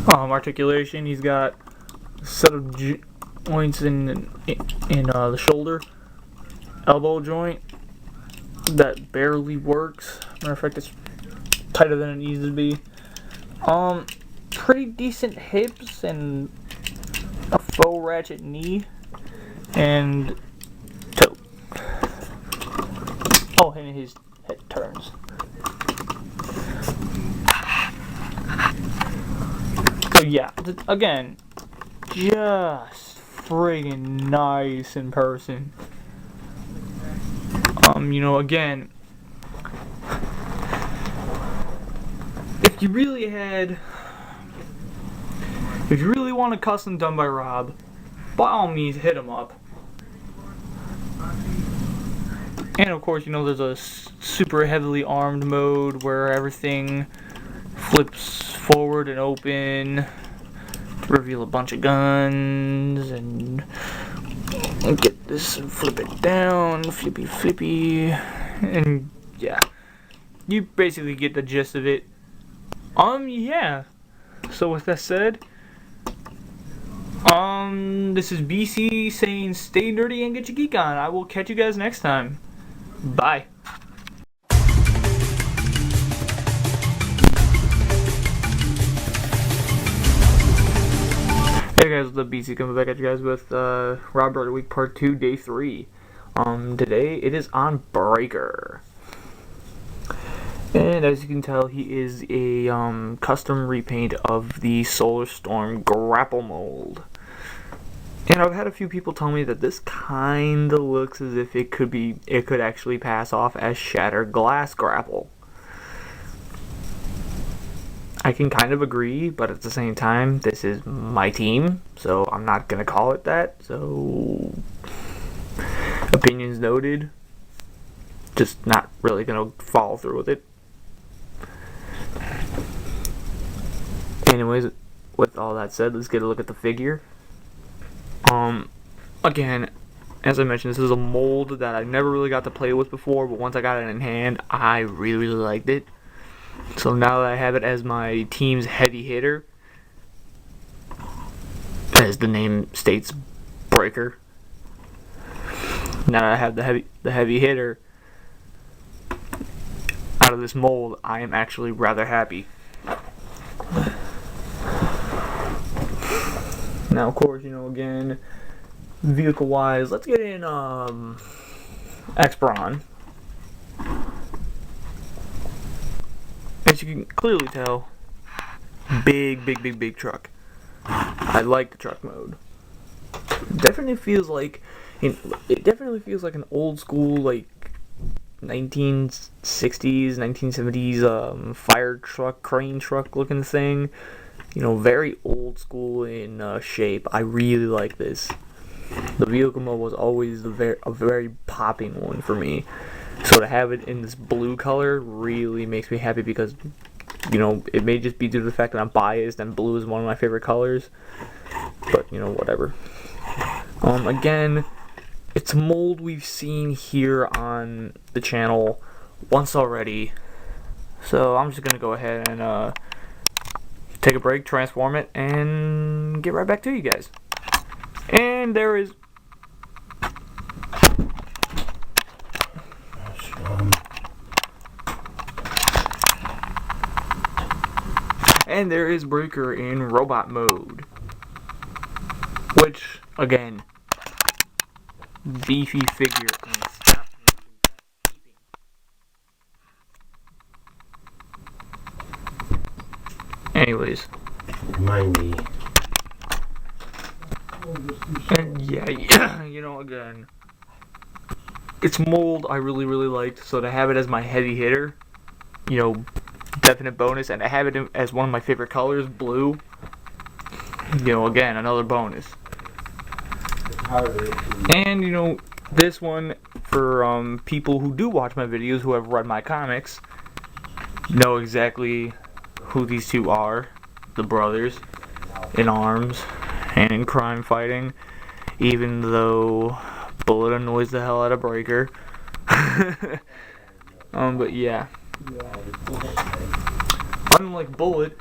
Articulation, he's got a set of joints in the shoulder, elbow joint that barely works. Matter of fact, it's tighter than it needs to be. Pretty decent hips and a faux ratchet knee and toe. Oh, and his head turns. So yeah, again, just friggin' nice in person. Again, if you really want a custom done by Rob, by all means hit him up. And of course, there's a super heavily armed mode where everything flips forward and open to reveal a bunch of guns, and get this and flip it down, flippy, and yeah, you basically get the gist of it. Yeah. So with that said, this is BC saying stay nerdy and get your geek on. I will catch you guys next time. Bye. Hey guys, what's up? BC coming back at you guys with Rob Brother Week Part 2, Day 3. Today it is on Breaker. And as you can tell, he is a custom repaint of the Solar Storm grapple mold. And I've had a few people tell me that this kinda looks as if it could actually pass off as Shattered Glass grapple. I can kind of agree, but at the same time, this is my team, so I'm not gonna call it that. So, opinions noted. Just not really gonna follow through with it. Anyways, with all that said, let's get a look at the figure. Again, as I mentioned, this is a mold that I never really got to play with before, but once I got it in hand, I really liked it. So now that I have it as my team's heavy hitter, as the name states, Breaker. Now that I have the heavy hitter out of this mold, I am actually rather happy. Now, of course, again, vehicle-wise, let's get in X-Bron. As you can clearly tell, big truck. I like the truck mode. Definitely feels like an old school, like 1960s, 1970s fire truck, crane truck looking thing. Very old school in shape. I really like this. The vehicle mode was always a very popping one for me. So to have it in this blue color really makes me happy because, it may just be due to the fact that I'm biased and blue is one of my favorite colors. But, whatever. Again, it's a mold we've seen here on the channel once already. So I'm just going to go ahead and take a break, transform it, and get right back to you guys. And there is... And there is Breaker in robot mode. Which, again, beefy figure. Anyways. Remind me And yeah, you know, again, its mold I really, really liked, so to have it as my heavy hitter, you know, definite bonus, and to have it as one of my favorite colors, blue, you know, again, another bonus. And, you know, this one, for people who do watch my videos, who have read my comics, know exactly who these two are, the brothers, in arms, and in crime fighting, even though Bullet annoys the hell out of Breaker. But yeah. Unlike Bullet,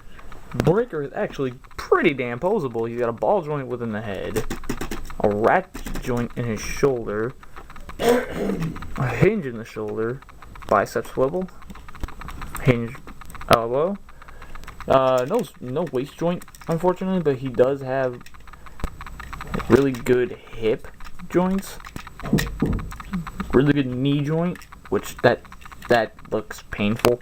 Breaker is actually pretty damn posable. He's got a ball joint within the head, a rat joint in his shoulder, a hinge in the shoulder, bicep swivel, hinge elbow, no waist joint, unfortunately, but he does have really good hip joints, really good knee joint, which that looks painful.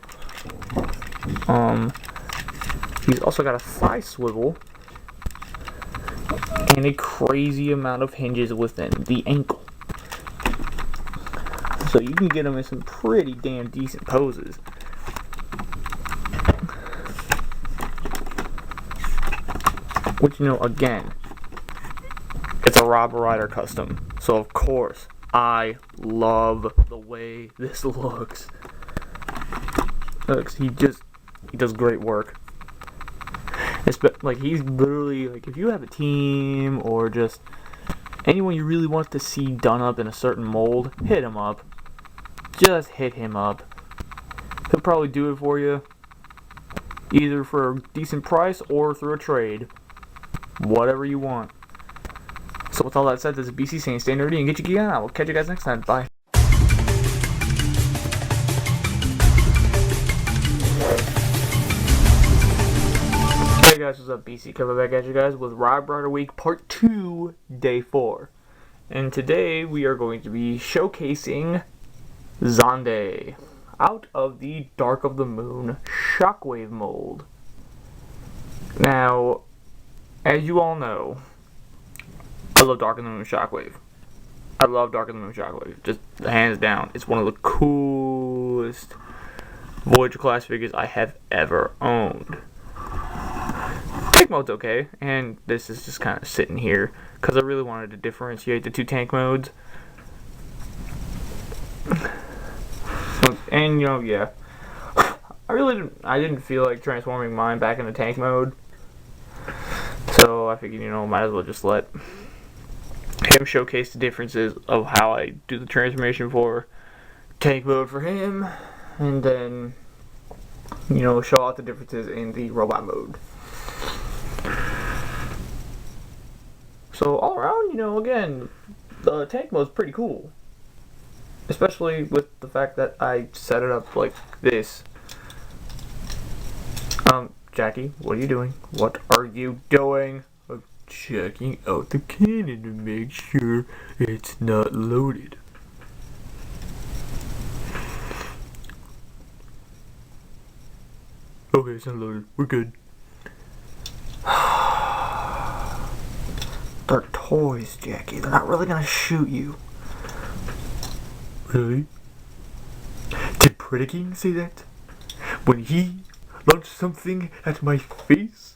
He's also got a thigh swivel and a crazy amount of hinges within the ankle. So you can get him in some pretty damn decent poses. Which, you know, again, it's a Robber Rider custom. So of course, I love the way this looks. He does great work. Like, he's literally, like, if you have a team or just anyone you really want to see done up in a certain mold, hit him up. Just hit him up. He'll probably do it for you, either for a decent price or through a trade. Whatever you want. So with all that said, this is BC saying stay nerdy and get your geek on. I will catch you guys next time. Bye. Hey guys, what's up? BC coming back at you guys with Rob Rider Week Part 2, Day 4. And today we are going to be showcasing Zonde out of the Dark of the Moon Shockwave mold. Now, as you all know, I love Dark of the Moon Shockwave. I love Dark of the Moon Shockwave. Just hands down. It's one of the coolest Voyager class figures I have ever owned. Tank mode's okay, and this is just kind of sitting here because I really wanted to differentiate the two tank modes. And, you know, yeah. I didn't feel like transforming mine back into tank mode. So I figured, you know, might as well just let him showcase the differences of how I do the transformation for tank mode for him, and then, you know, show out the differences in the robot mode. So all around, you know, again, the tank mode's pretty cool. Especially with the fact that I set it up like this. Jackie, what are you doing? What are you doing? I'm checking out the cannon to make sure it's not loaded. Okay, it's not loaded. We're good. They're toys, Jackie. They're not really gonna shoot you. Really? Did Predaking say that? When he launched something at my face?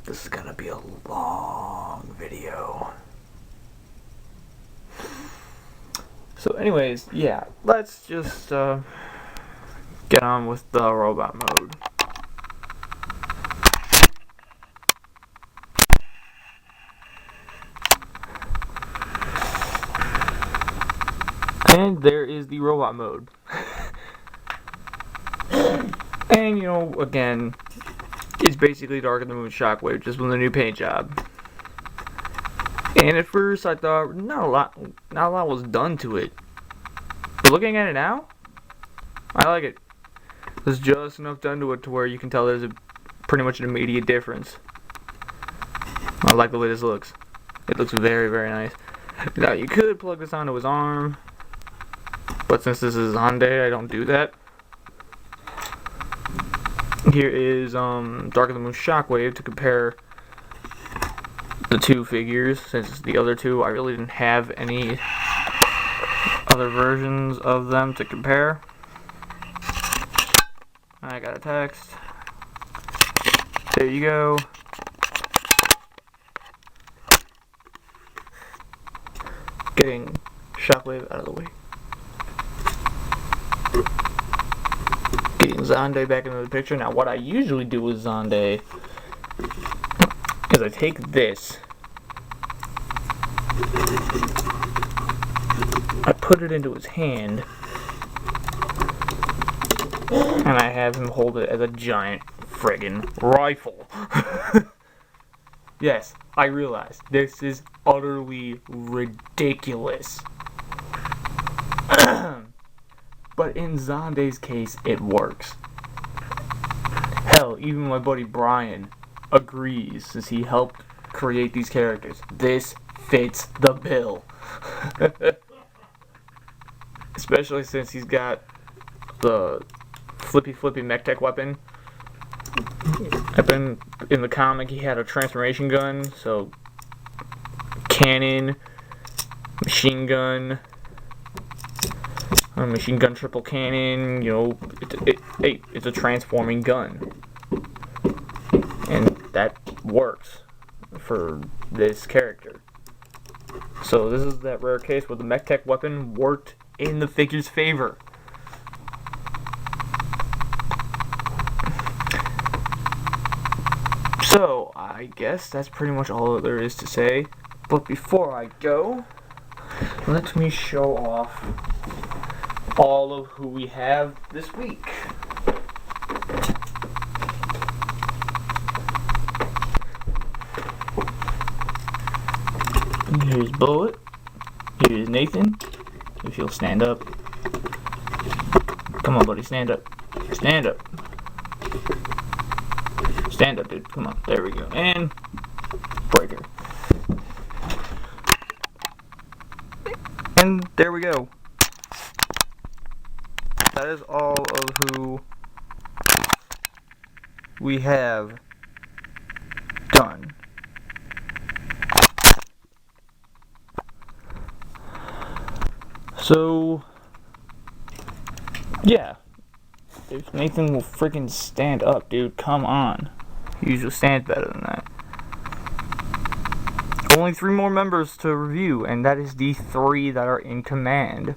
This is gonna be a long video. So anyways, yeah, let's just get on with the robot mode. And there is the robot mode. And, you know, again, it's basically Dark of the Moon Shockwave, just with a new paint job. And at first I thought not a lot was done to it. But looking at it now, I like it. There's just enough done to it to where you can tell there's pretty much an immediate difference. I like the way this looks. It looks very, very nice. Now you could plug this onto his arm, but since this is Zonde, I don't do that. Here is Dark of the Moon Shockwave to compare the two figures, since the other two I really didn't have any other versions of them to compare. I got a text. There you go. Getting Shockwave out of the way. Getting Zonde back into the picture. Now what I usually do with Zonde is I take this, I put it into his hand, and I have him hold it as a giant friggin' rifle. Yes, I realize this is utterly ridiculous. But in Zonde's case, it works. Hell, even my buddy Brian agrees, since he helped create these characters. This fits the bill. Especially since he's got the flippy mech tech weapon. In the comic, he had a transformation gun, so cannon, machine gun triple cannon, you know, it's a transforming gun. And that works for this character. So this is that rare case where the mech tech weapon worked in the figure's favor. So I guess that's pretty much all there is to say. But before I go, let me show off all of who we have this week. Here's Bullet. Here's Nathan. If you'll stand up. Come on, buddy, stand up. Stand up. Stand up, dude. Come on. There we go. And Breaker. And there we go. That is all of who we have done. So, yeah. If Nathan will freaking stand up, dude, come on. He usually stands better than that. Only 3 more members to review, and that is the 3 that are in command.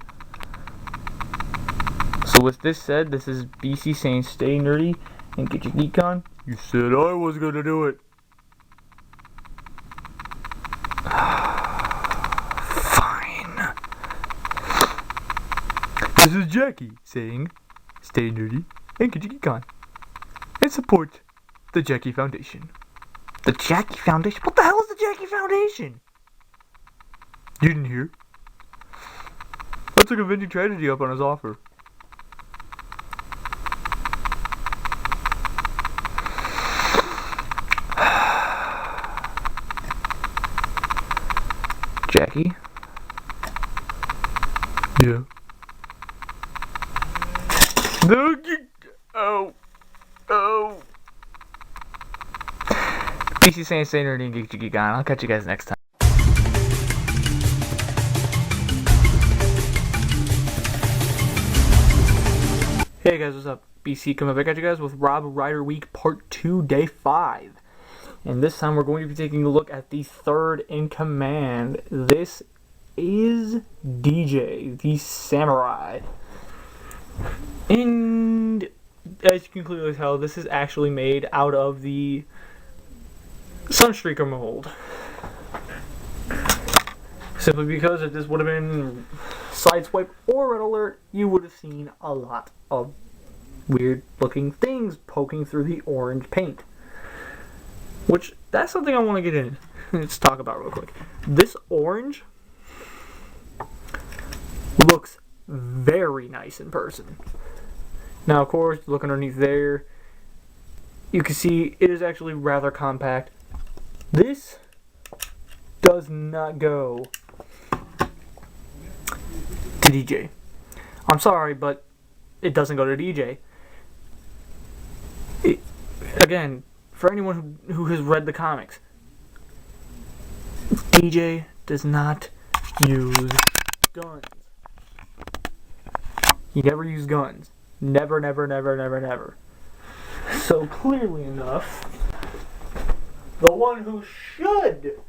So with this said, this is BC saying stay nerdy and get your geek on. You said I was gonna do it. Fine. This is Jackie saying stay nerdy and get your geek on. And support the Jackie Foundation. The Jackie Foundation? What the hell is the Jackie Foundation? You didn't hear? I took Avenging Tragedy up on his offer. Jackie? Yeah. No, oh. BC saying stay nerdy and get your geek on. I'll catch you guys next time. Hey guys, what's up? BC coming back at you guys with Rob Rider Week Part 2, Day 5. And this time we're going to be taking a look at the 3rd in command. This is DJ, the Samurai. And as you can clearly tell, this is actually made out of the Sunstreaker mold. Simply because if this would have been Sideswipe or Red Alert, you would have seen a lot of weird looking things poking through the orange paint. Which, that's something I want to get in. Let's talk about real quick. This orange looks very nice in person. Now, of course, look underneath there. You can see it is actually rather compact. This does not go to DJ. I'm sorry, but it doesn't go to DJ. again, for anyone who has read the comics, DJ does not use guns. He never used guns. Never, never, never, never, never. So clearly enough, the one who should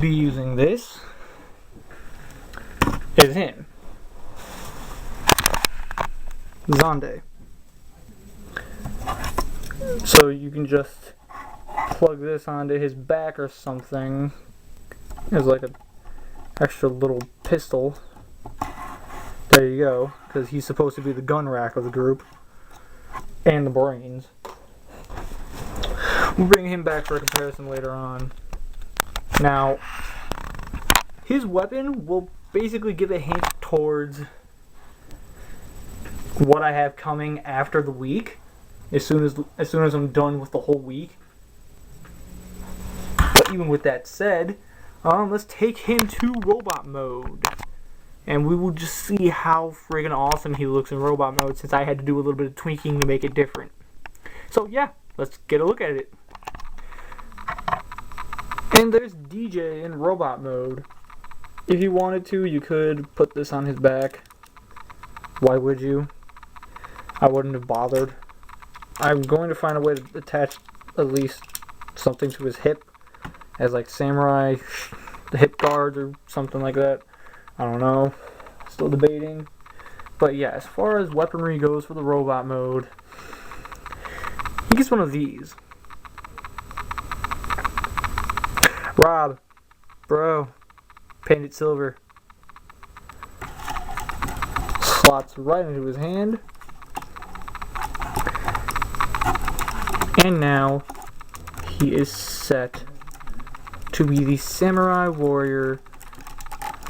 be using this is him. Zonde. So you can just plug this onto his back or something as like an extra little pistol. There you go, because he's supposed to be the gun rack of the group and the brains. We'll bring him back for a comparison later on. Now, his weapon will basically give a hint towards what I have coming after the week, as soon as I'm done with the whole week. But even with that said, let's take him to robot mode, and we will just see how friggin' awesome he looks in robot mode, since I had to do a little bit of tweaking to make it different. So yeah, let's get a look at it. And there's DJ in robot mode. If you wanted to, you could put this on his back. Why would you? I wouldn't have bothered. I'm going to find a way to attach at least something to his hip, as like samurai, the hip guards or something like that. I don't know. Still debating. But yeah, as far as weaponry goes for the robot mode, he gets one of these. Rob, bro, painted silver. Slots right into his hand. And now he is set to be the samurai warrior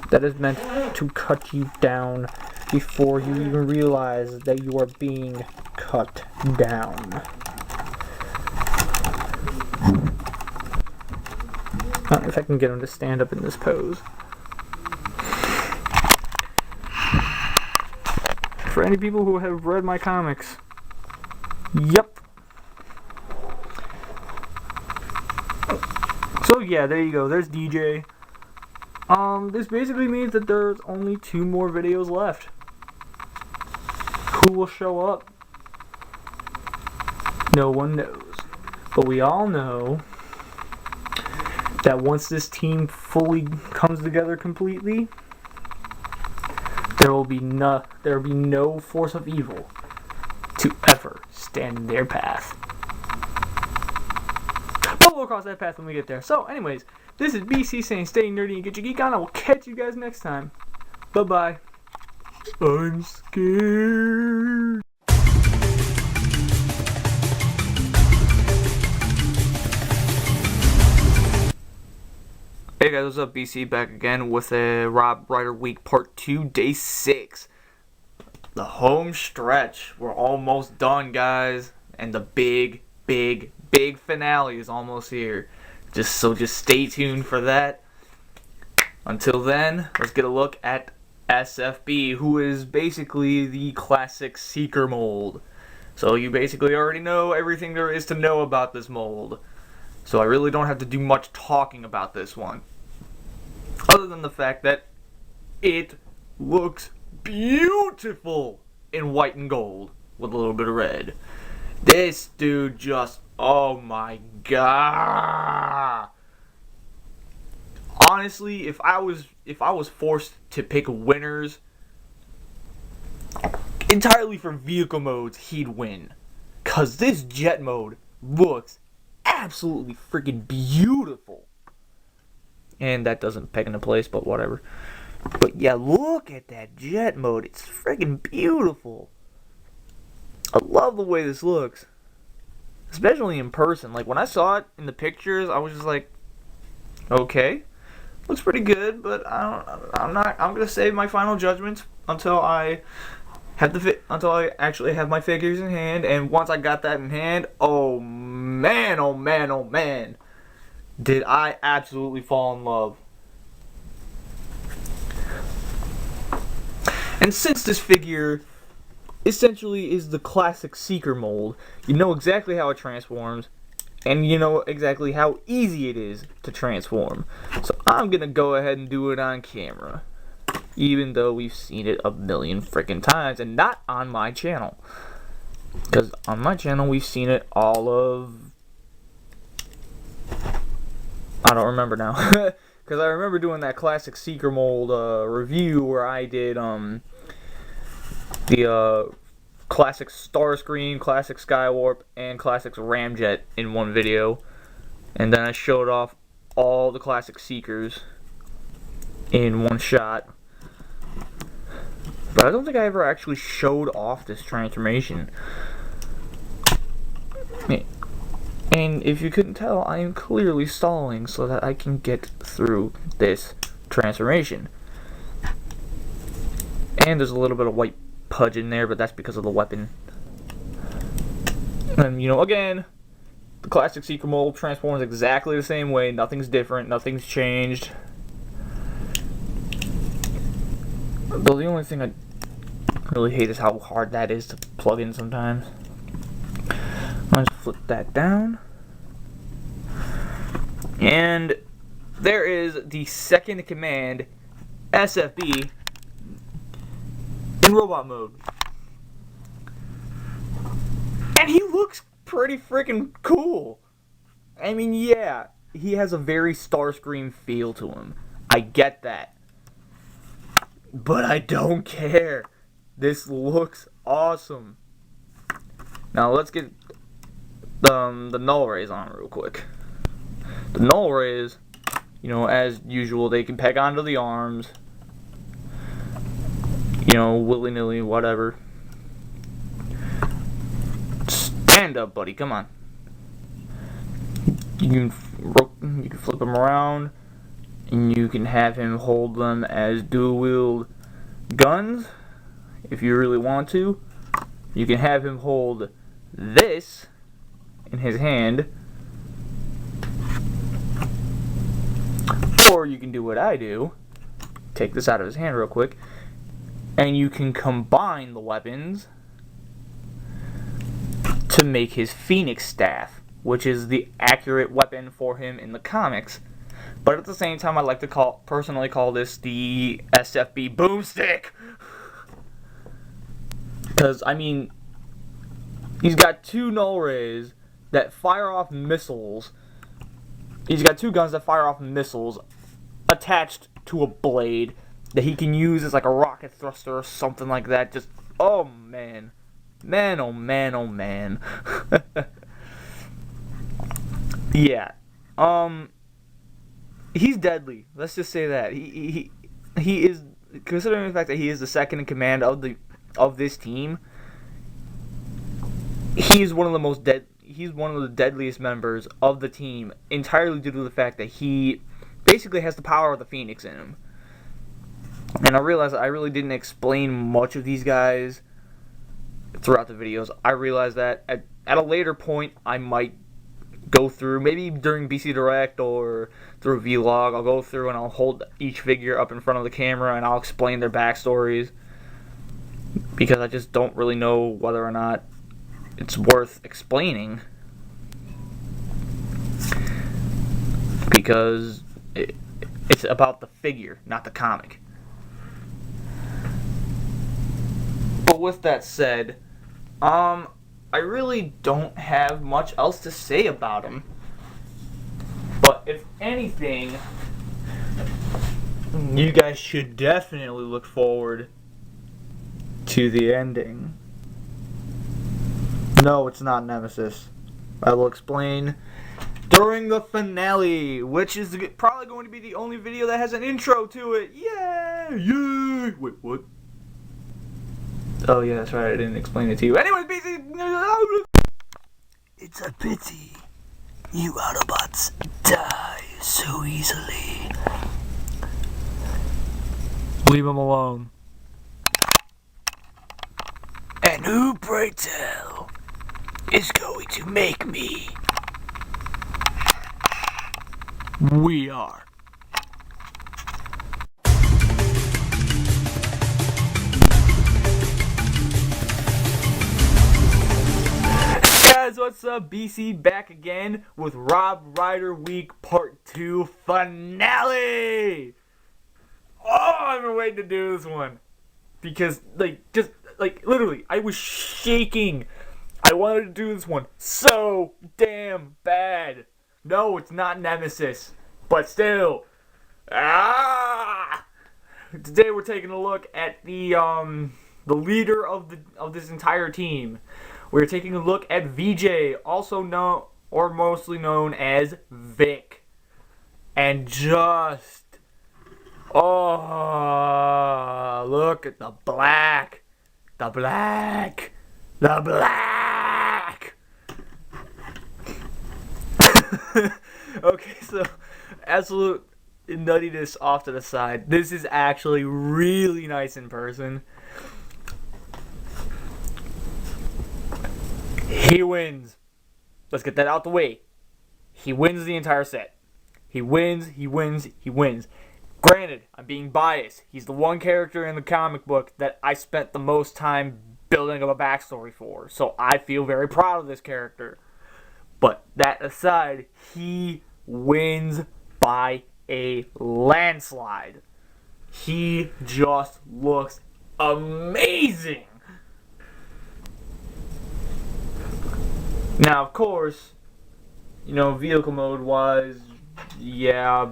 that is meant to cut you down before you even realize that you are being cut down. I don't know if I can get him to stand up in this pose. For any people who have read my comics, yep. So yeah, there you go. There's DJ. This basically means that there's only 2 more videos left. Who will show up? No one knows. But we all know that once this team fully comes together completely, there will be no force of evil to ever stand in their path. But we'll cross that path when we get there. So anyways, this is BC saying stay nerdy and get your geek on. I will catch you guys next time. Bye bye. I'm scared. Hey guys, what's up? BC back again with a Rob Ryder Week Part 2, Day 6. The home stretch. We're almost done, guys. And the big finale is almost here. Just stay tuned for that. Until then, let's get a look at SFB, who is basically the classic Seeker mold. So you basically already know everything there is to know about this mold. So I really don't have to do much talking about this one, other than the fact that it looks beautiful in white and gold with a little bit of red. This dude just, oh my god. Honestly, if I was forced to pick winners entirely for vehicle modes, he'd win. 'Cause this jet mode looks absolutely freaking beautiful. And that doesn't peg into place, but whatever. But yeah, look at that jet mode. It's freaking beautiful. I love the way this looks. Especially in person. Like, when I saw it in the pictures, I was just like, okay. Looks pretty good, but I'm gonna save my final judgments until I actually have my figures in hand. And once I got that in hand, oh man, oh man, oh man, did I absolutely fall in love. And since this figure essentially is the classic Seeker mold. You know exactly how it transforms, and you know exactly how easy it is to transform. So I'm gonna go ahead and do it on camera, even though we've seen it a million freaking times, and not on my channel. Because on my channel we've seen it all of... I don't remember now. Because I remember doing that classic Seeker mold review where I did the classic Starscream, classic Skywarp, and classic Ramjet in one video. And then I showed off all the classic Seekers in one shot. But I don't think I ever actually showed off this transformation. And if you couldn't tell, I am clearly stalling so that I can get through this transformation. And there's a little bit of white pudge in there, but that's because of the weapon. And, you know, again, the classic Seeker mold transforms exactly the same way. Nothing's different. Nothing's changed. Though the only thing I really hate is how hard that is to plug in sometimes. I'll just flip that down. And there is the second command, SFB, in robot mode. And he looks pretty freaking cool. I mean, yeah, he has a very Starscream feel to him. I get that. But I don't care. This looks awesome. Now let's get the null rays on real quick. The null rays, you know, as usual, they can peg onto the arms. You know, willy-nilly, whatever. Stand up, buddy, come on. You can flip him around, and you can have him hold them as dual-wield guns, if you really want to. You can have him hold this in his hand, or you can do what I do, take this out of his hand real quick, and you can combine the weapons to make his Phoenix staff, which is the accurate weapon for him in the comics. But at the same time, I like to personally call this the SFB boomstick. Because, I mean, he's got two null rays that fire off missiles. He's got two guns that fire off missiles attached to a blade that he can use as like a rocket thruster or something like that. Just, oh man. Man, oh man, oh man. Yeah. He's deadly. Let's just say that. He is, considering the fact that he is the second in command of this team, he's one of the deadliest members of the team, entirely due to the fact that he basically has the power of the Phoenix in him. And I realized that I really didn't explain much of these guys throughout the videos. I realized that at a later point I might go through, maybe during BC Direct or through a vlog, I'll go through and I'll hold each figure up in front of the camera and I'll explain their backstories, because I just don't really know whether or not it's worth explaining, because it's about the figure, not the comic. But with that said, I really don't have much else to say about him. But if anything, you guys should definitely look forward to the ending. No, it's not Nemesis. I will explain during the finale, which is probably going to be the only video that has an intro to it. Yeah! Yeah! Wait, what? Oh yeah, that's right, I didn't explain it to you. Anyways, BC... It's a pity you Autobots die so easily. Leave him alone. And who, pray tell, is going to make me? We are. what's up, BC? Back again with Rob Ryder Week Part 2 Finale! Oh, I've been waiting to do this one. Because, literally, I was shaking. I wanted to do this one so damn bad. No, it's not Nemesis. But still. Today we're taking a look at the leader of this entire team. We're taking a look at VJ, also known or mostly known as Vic. And just look at the black. The black. The black. Okay, so absolute nuttiness off to the side. This is actually really nice in person. He wins. Let's get that out the way. He wins the entire set. He wins, he wins, he wins. Granted, I'm being biased. He's the one character in the comic book that I spent the most time building up a backstory for. So I feel very proud of this character. But that aside, he wins by a landslide. He just looks amazing. Now, of course, vehicle mode wise, yeah,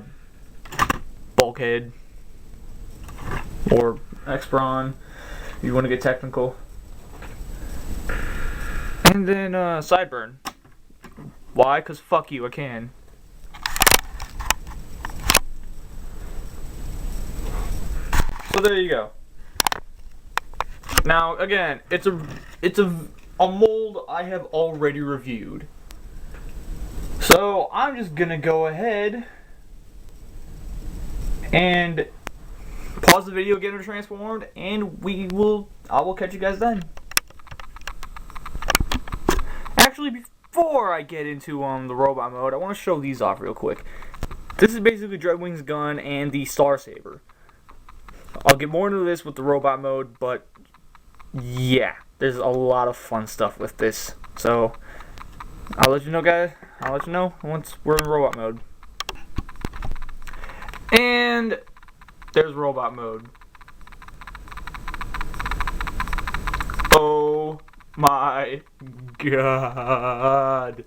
Bulkhead or X-Brawn, if you want to get technical. And then Sideburn. Why? Because fuck you, I can. So there you go. Now, again, it's a mold I have already reviewed. So I'm just gonna go ahead and pause the video, get it transformed, and I will catch you guys then. Actually, before I get into the robot mode, I want to show these off real quick. This is basically Dreadwing's gun and the Star Saber. I'll get more into this with the robot mode, but yeah, there's a lot of fun stuff with this. So I'll let you know, guys. I'll let you know once we're in robot mode. And there's robot mode. Oh my god.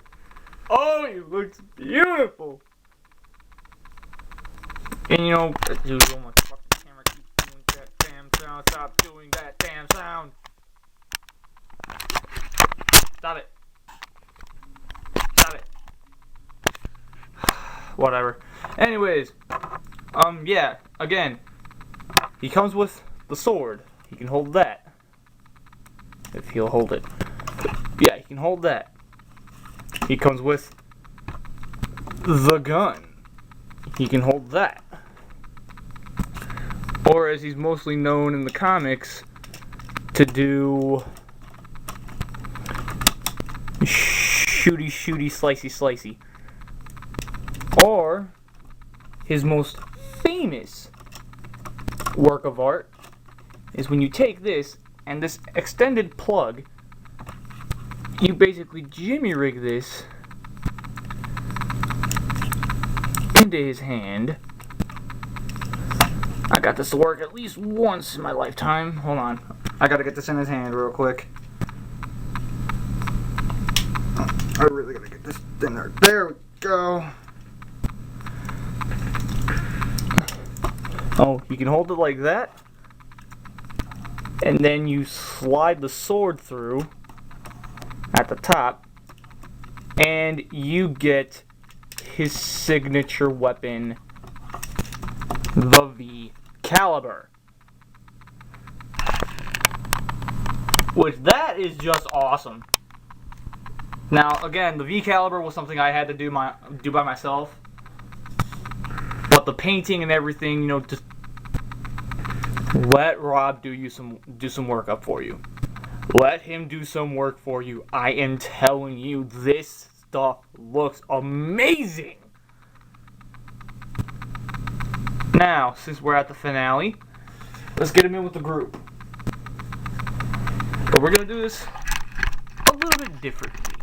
Oh, he looks beautiful. And as usual, my fucking camera keeps doing that damn sound. Stop doing that damn sound. Stop it. Stop it. Whatever. Anyways, yeah, again, he comes with the sword. He can hold that. If he'll hold it. Yeah, he can hold that. He comes with the gun. He can hold that. Or as he's mostly known in the comics, to do shooty, slicey, slicey. Or his most famous work of art is when you take this and this extended plug, you basically jimmy rig this into his hand. I got this to work at least once in my lifetime. Hold on. I gotta get this in his hand real quick. I really gotta get this in there. There we go. Oh, you can hold it like that. And then you slide the sword through at the top. And you get his signature weapon, the V Caliber. Which that is just awesome. Now again, the V Caliber was something I had to do by myself. But the painting and everything, just let Rob do some work up for you. Let him do some work for you. I am telling you, this stuff looks amazing. Now, since we're at the finale, let's get him in with the group. But we're gonna do this a little bit differently.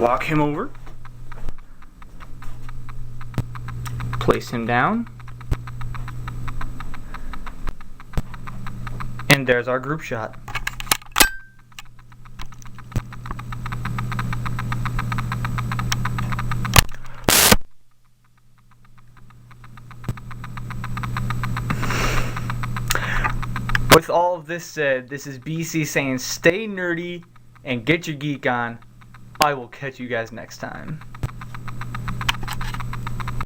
walk him over. Place him down. And there's our group shot. With all of this said, this is BC saying stay nerdy and get your geek on. I will catch you guys next time.